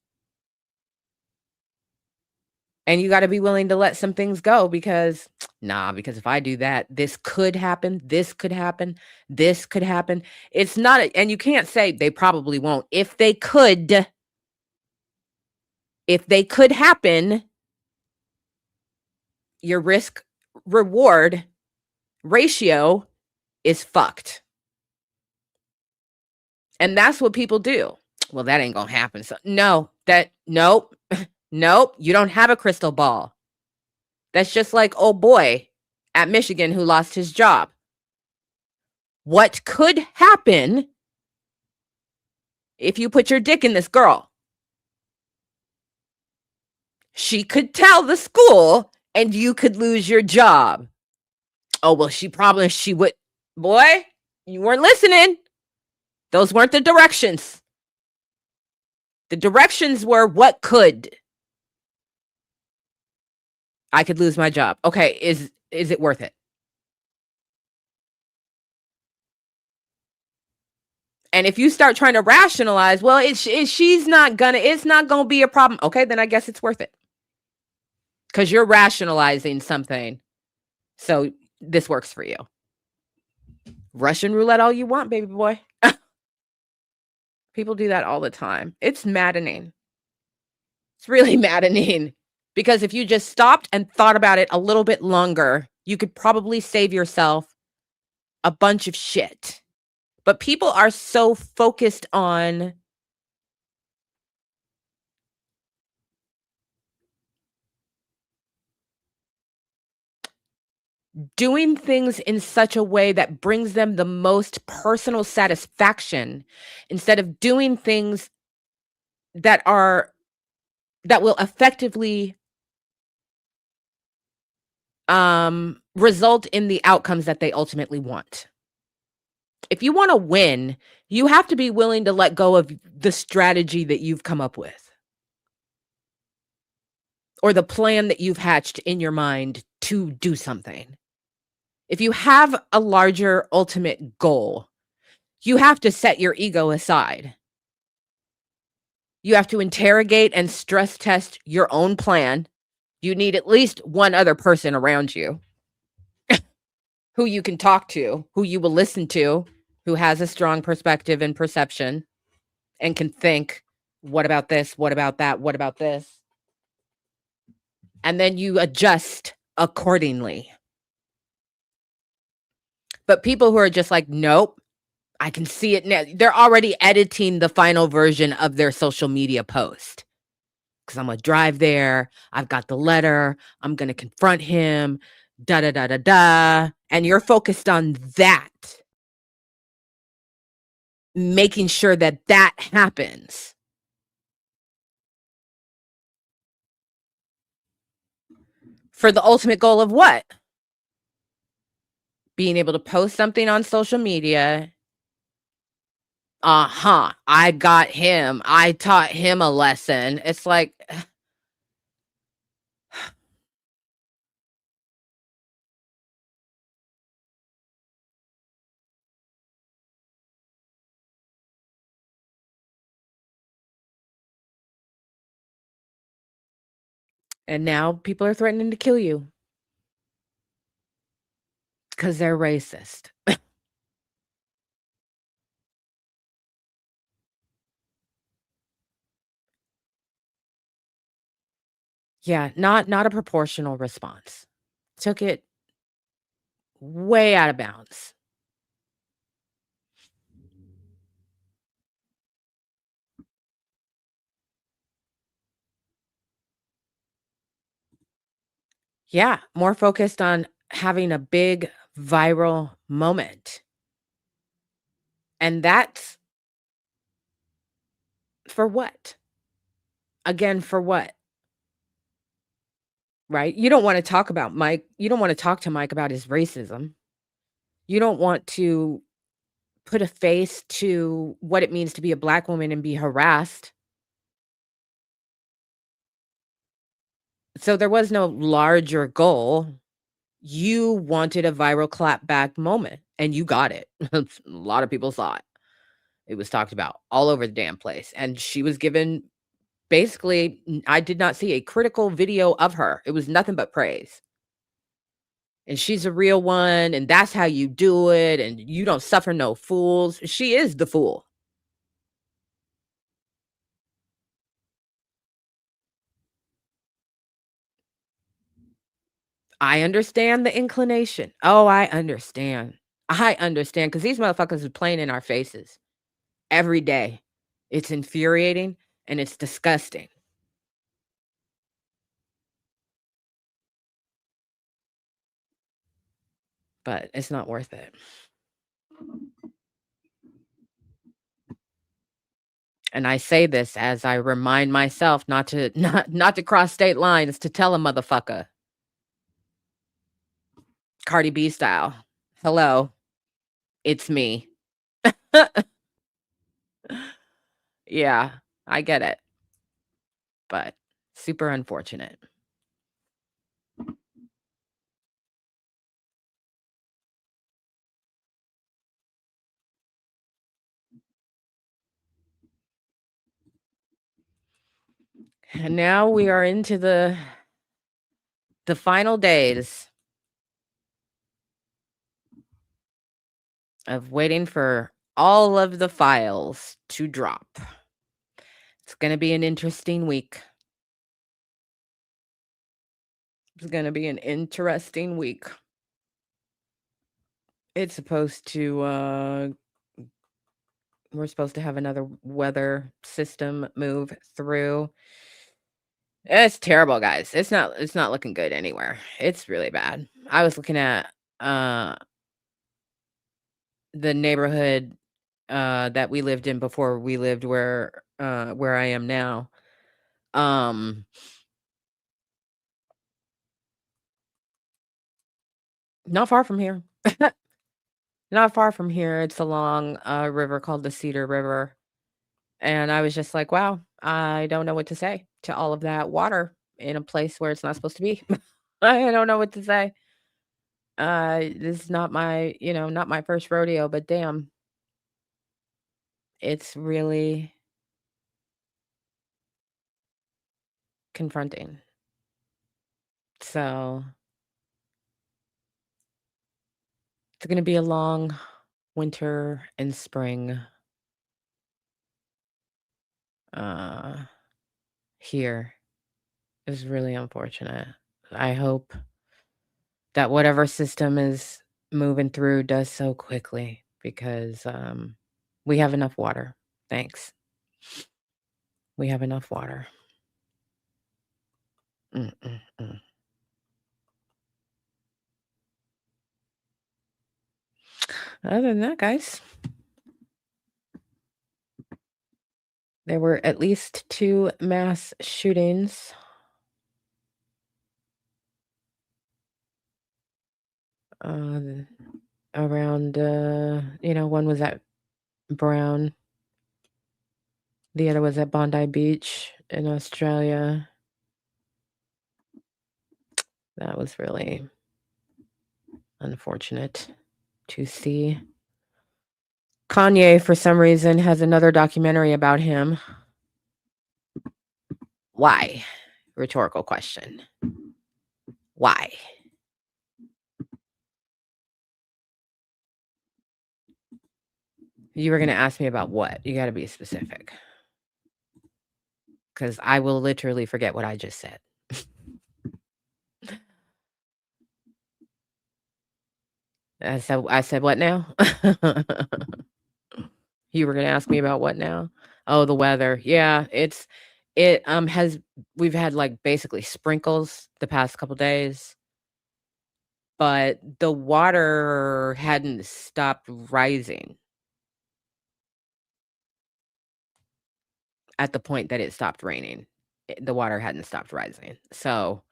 And you gotta be willing to let some things go because, "Nah, because if I do that, this could happen, this could happen, this could happen." It's not a and you can't say they probably won't. If they could happen, your risk reward ratio is fucked. And that's what people do. "Well, that ain't gonna happen." So no, nope, nope, you don't have a crystal ball. That's just like old boy at Michigan who lost his job. What could happen if you put your dick in this girl? She could tell the school and you could lose your job. Oh, well, she would. Boy, you weren't listening. Those weren't the directions. The directions were what could. I could lose my job. Okay, is it worth it? And if you start trying to rationalize, well, it's not gonna be a problem. Okay, then I guess it's worth it because you're rationalizing something. So this works for you. Russian roulette all you want, baby boy. People do that all the time. It's maddening. It's really maddening because if you just stopped and thought about it a little bit longer, you could probably save yourself a bunch of shit. But people are so focused on doing things in such a way that brings them the most personal satisfaction instead of doing things that are that will effectively result in the outcomes that they ultimately want. If you wanna win, you have to be willing to let go of the strategy that you've come up with or the plan that you've hatched in your mind to do something. If you have a larger ultimate goal, you have to set your ego aside. You have to interrogate and stress test your own plan. You need at least one other person around you who you can talk to, who you will listen to, who has a strong perspective and perception and can think, what about this? What about that? What about this? And then you adjust accordingly. But people who are just like, nope, I can see it now. They're already editing the final version of their social media post. Because I'm gonna drive there. I've got the letter. I'm gonna confront him. Da da da da da. And you're focused on that, making sure that that happens for the ultimate goal of what? Being able to post something on social media. Uh-huh. I got him. I taught him a lesson. It's like, and now people are threatening to kill you because they're racist. Yeah, not a proportional response. Took it way out of bounds. Yeah, more focused on having a big viral moment. And that's for what? Again, for what? Right? You don't want to talk about Mike. You don't want to talk to Mike about his racism. You don't want to put a face to what it means to be a black woman and be harassed. So there was no larger goal. You wanted a viral clapback moment and you got it. A lot of people saw it. It was talked about all over the damn place. And she was given basically, I did not see a critical video of her. It was nothing but praise. And she's a real one. And that's how you do it. And you don't suffer no fools. She is the fool. I understand the inclination. Oh, I understand. I understand because these motherfuckers are playing in our faces every day. It's infuriating and it's disgusting, but it's not worth it. And I say this as I remind myself not to not to cross state lines to tell a motherfucker, Cardi B style. Hello, it's me. Yeah, I get it, but super unfortunate. And now we are into the final days of waiting for all of the files to drop. It's gonna be an interesting week. It's gonna be an interesting week. It's supposed to, we're supposed to have another weather system move through. It's terrible, guys. It's not looking good anywhere. It's really bad. I was looking at, uh, the neighborhood, that we lived in before we lived where I am now. Um Not far from here. Not far from here, it's along a river called the Cedar River, and I was just like, "Wow, I don't know what to say to all of that water in a place where it's not supposed to be." I don't know what to say. This is not my, not my first rodeo, but damn, it's really confronting. So, it's gonna be a long winter and spring, uh, here. Is really unfortunate. I hope that whatever system is moving through does so quickly because, we have enough water. Thanks. We have enough water. Mm, mm, mm. Other than that, guys, there were at least 2 mass shootings, uh, around, one was at Brown, the other was at Bondi Beach in Australia. That was really unfortunate to see. Kanye, for some reason, has another documentary about him. Why? Rhetorical question. Why? You were gonna ask me about what? You gotta be specific, because I will literally forget what I just said. I said what now? You were gonna ask me about what now? Oh, the weather. Yeah, has we've had, like, basically sprinkles the past couple days, but the water hadn't stopped rising at the point that it stopped raining. The water hadn't stopped rising. So,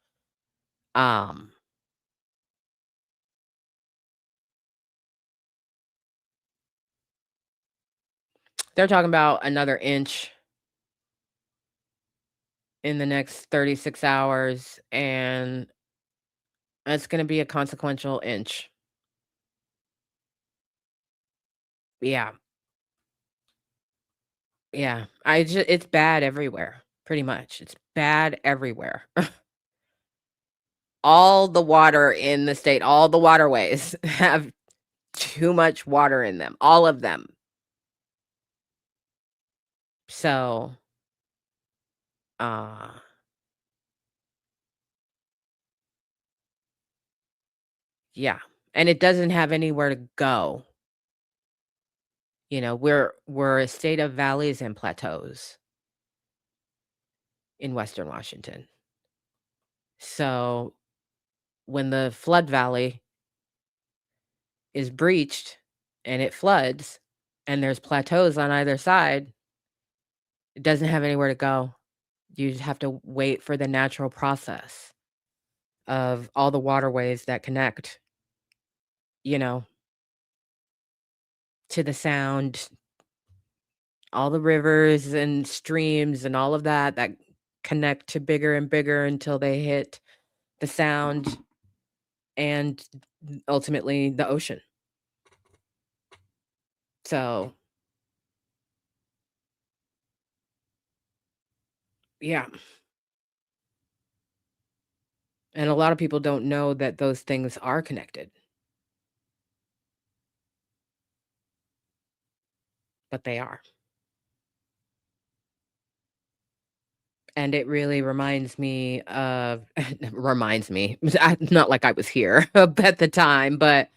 um, they're talking about another inch in the next 36 hours, and it's gonna be a consequential inch. Yeah, yeah. It's bad everywhere, pretty much. It's bad everywhere. All the water in the state, all the waterways have too much water in them, all of them. So, uh, yeah, and it doesn't have anywhere to go. We're a state of valleys and plateaus in Western Washington. So, when the flood valley is breached and it floods and there's plateaus on either side, it doesn't have anywhere to go. You just have to wait for the natural process of all the waterways that connect, you know, to the sound, all the rivers and streams and all of that connect to bigger and bigger until they hit the sound and ultimately the ocean. So, yeah. And a lot of people don't know that those things are connected, but they are. And it really reminds me of reminds me, not like I was here at the time, but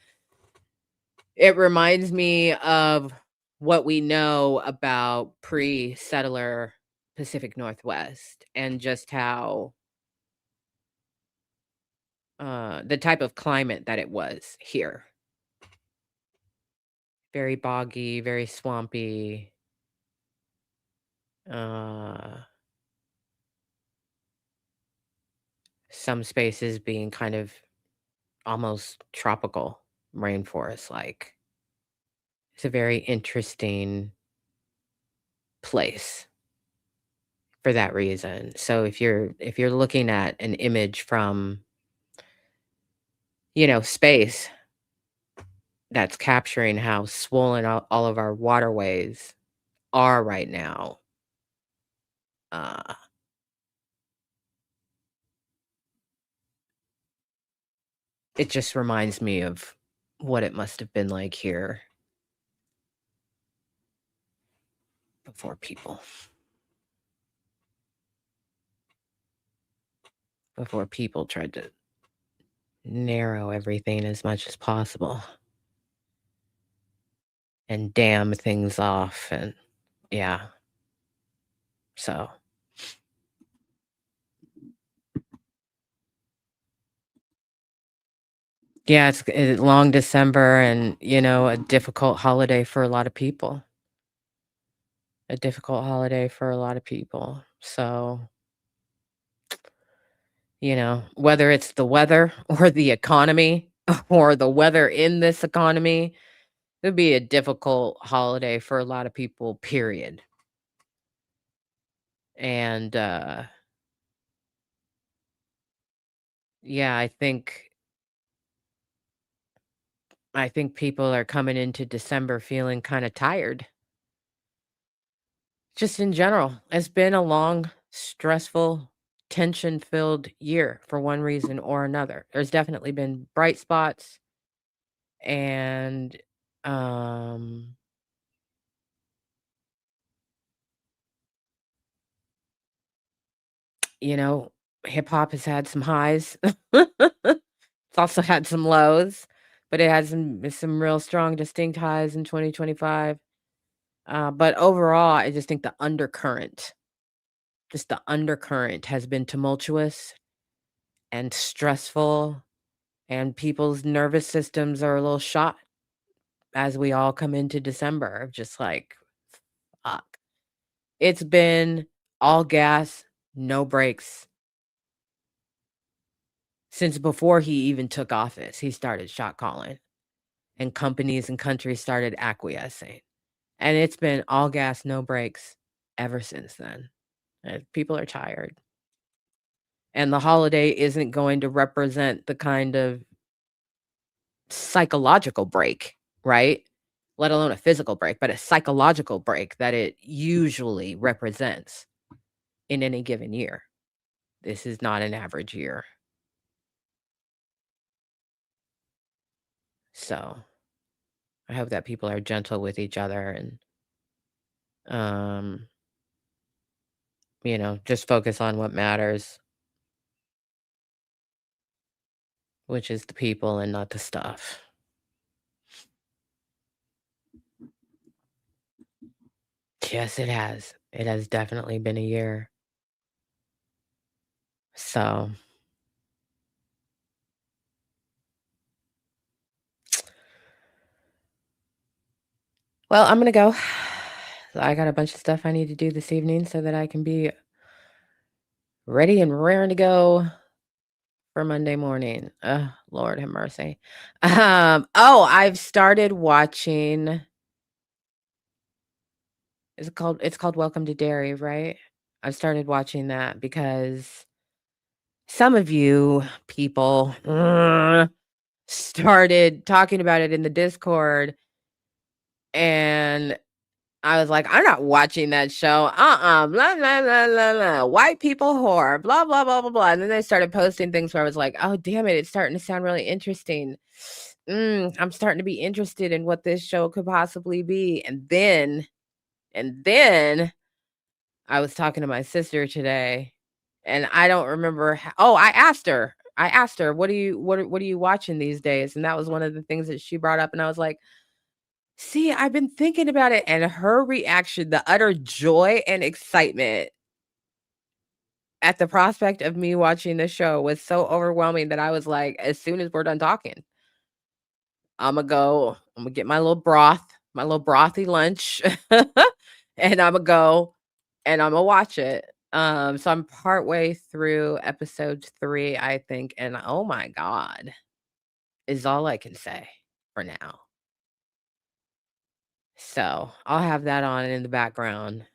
it reminds me of what we know about pre-settler Pacific Northwest and just how, the type of climate that it was here. Very boggy, very swampy, uh, some spaces being kind of almost tropical rainforest like. It's a very interesting place for that reason. So if you're looking at an image from, space that's capturing how swollen all of our waterways are right now, uh, it just reminds me of what it must have been like here before people tried to narrow everything as much as possible and dam things off and yeah, so yeah, it's a long December and, a difficult holiday for a lot of people. A difficult holiday for a lot of people. So, whether it's the weather or the economy or the weather in this economy, it'd be a difficult holiday for a lot of people, period. And yeah, I think people are coming into December feeling kind of tired. Just in general, it's been a long, stressful, tension-filled year for one reason or another. There's definitely been bright spots and, um, you know, hip hop has had some highs. It's also had some lows, but it had some real strong, distinct highs in 2025. But overall, I just think the undercurrent has been tumultuous and stressful, and people's nervous systems are a little shot as we all come into December, just like, fuck. It's been all gas, no brakes since before he even took office. He started shot calling, and companies and countries started acquiescing. And it's been all gas, no brakes ever since then. And people are tired. And the holiday isn't going to represent the kind of psychological break, right? Let alone a physical break, but a psychological break that it usually represents in any given year. This is not an average year. So I hope that people are gentle with each other and, um, just focus on what matters, which is the people and not the stuff. Yes, it has. It has definitely been a year. So, well, I'm gonna go. I got a bunch of stuff I need to do this evening so that I can be ready and raring to go for Monday morning. Lord have mercy. I've started watching. It's called Welcome to Derry, right? I've started watching that because some of you people started talking about it in the Discord, and I was like, "I'm not watching that show. Blah blah blah blah blah. White people whore. Blah blah blah blah blah." And then they started posting things where I was like, "Oh damn it! It's starting to sound really interesting. I'm starting to be interested in what this show could possibly be." And then I was talking to my sister today, and I don't remember. I asked her, what are you watching these days? And that was one of the things that she brought up, and I was like, see, I've been thinking about it, and her reaction, the utter joy and excitement at the prospect of me watching the show was so overwhelming that I was like, as soon as we're done talking, Imma get my little brothy lunch, and Imma go and Imma watch it. So I'm partway through episode 3, I think, and oh my god. is all I can say for now. So, I'll have that on in the background,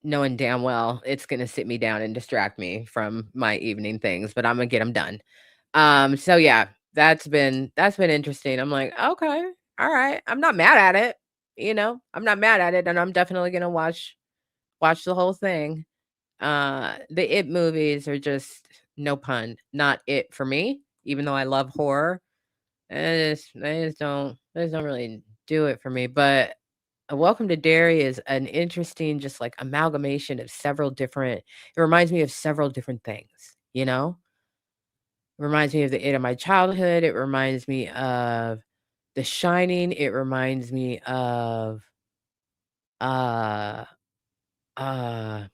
knowing damn well it's gonna sit me down and distract me from my evening things, but Imma get them done. So yeah, that's been interesting. I'm like, "Okay, alright." I'm not mad at it, I'm not mad at it, and I'm definitely gonna watch the whole thing. The It movies are just, no pun, not it for me, even though I love horror. They just don't really do it for me, but Welcome to Derry is an interesting, just, like, amalgamation of several different it reminds me of several different things, you know? It reminds me of the It of my childhood, it reminds me of The Shining, it reminds me of, uh, uh,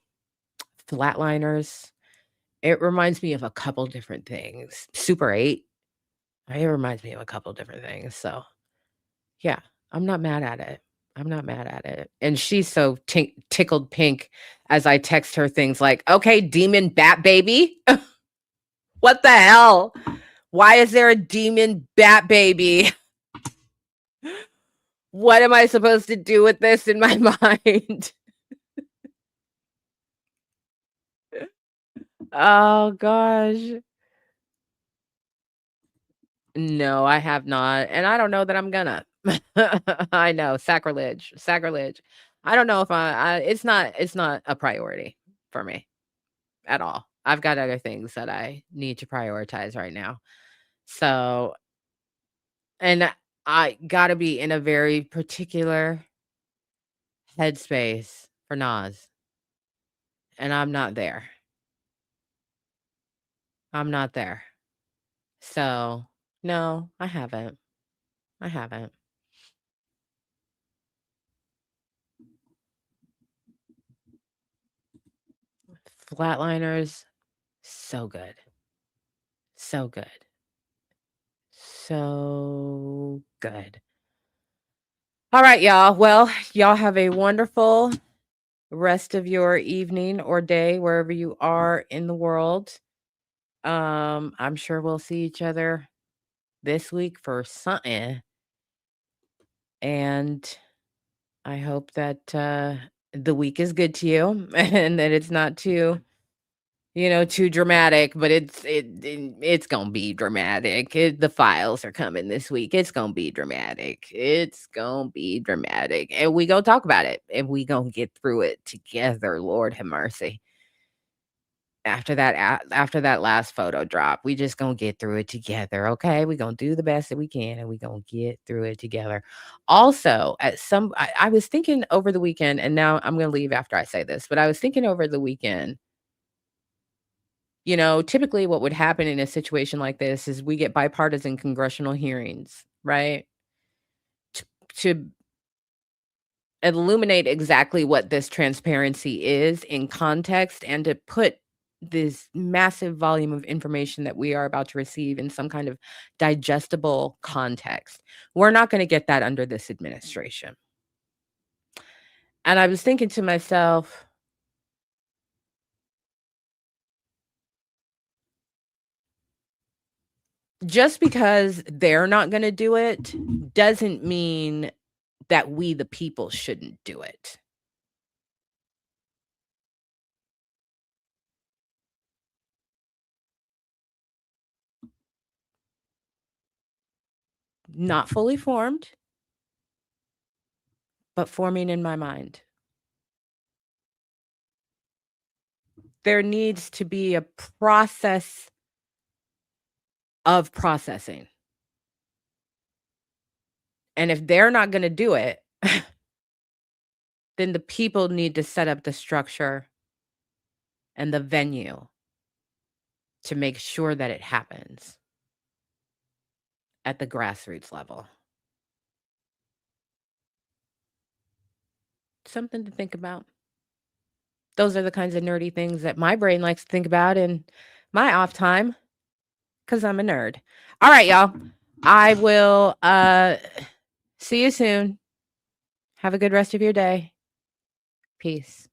Flatliners. It reminds me of a couple different things. Super 8, it reminds me of a couple different things, so yeah, I'm not mad at it. I'm not mad at it. And she's so tickled pink as I text her things like, "Okay, demon bat baby." What the hell? Why is there a demon bat baby? What am I supposed to do with this in my mind? Oh gosh. No, I have not, and I don't know that I'm gonna. I know, sacrilege, sacrilege. I don't know if it's not a priority for me. At all. I've got other things that I need to prioritize right now. So, and I gotta be in a very particular headspace for Nas, and I'm not there. I'm not there. So, no, I haven't. I haven't. Flatliners, so good. So good. So good. All right, y'all. Well, y'all have a wonderful rest of your evening or day wherever you are in the world. I'm sure we'll see each other this week for something, and I hope that, the week is good to you and that it's not too dramatic, but it's gonna be dramatic. The files are coming this week. It's gonna be dramatic. It's gonna be dramatic, and we gonna talk about it, and we gonna get through it together, Lord have mercy. After that last photo drop, we just gonna get through it together, okay? We gonna do the best that we can, and we gonna get through it together. Also, I was thinking over the weekend, and now I'm gonna leave after I say this, but I was thinking over the weekend, typically what would happen in a situation like this is we get bipartisan congressional hearings, right? To illuminate exactly what this transparency is in context and to put this massive volume of information that we are about to receive in some kind of digestible context. We're not going to get that under this administration. And I was thinking to myself, just because they're not going to do it doesn't mean that we, the people, shouldn't do it. Not fully formed, but forming in my mind. There needs to be a process of processing. And if they're not gonna do it, then the people need to set up the structure and the venue to make sure that it happens at the grassroots level. Something to think about. Those are the kinds of nerdy things that my brain likes to think about in my off time because 'cause I'm a nerd. Alright, y'all. I will, see you soon. Have a good rest of your day. Peace.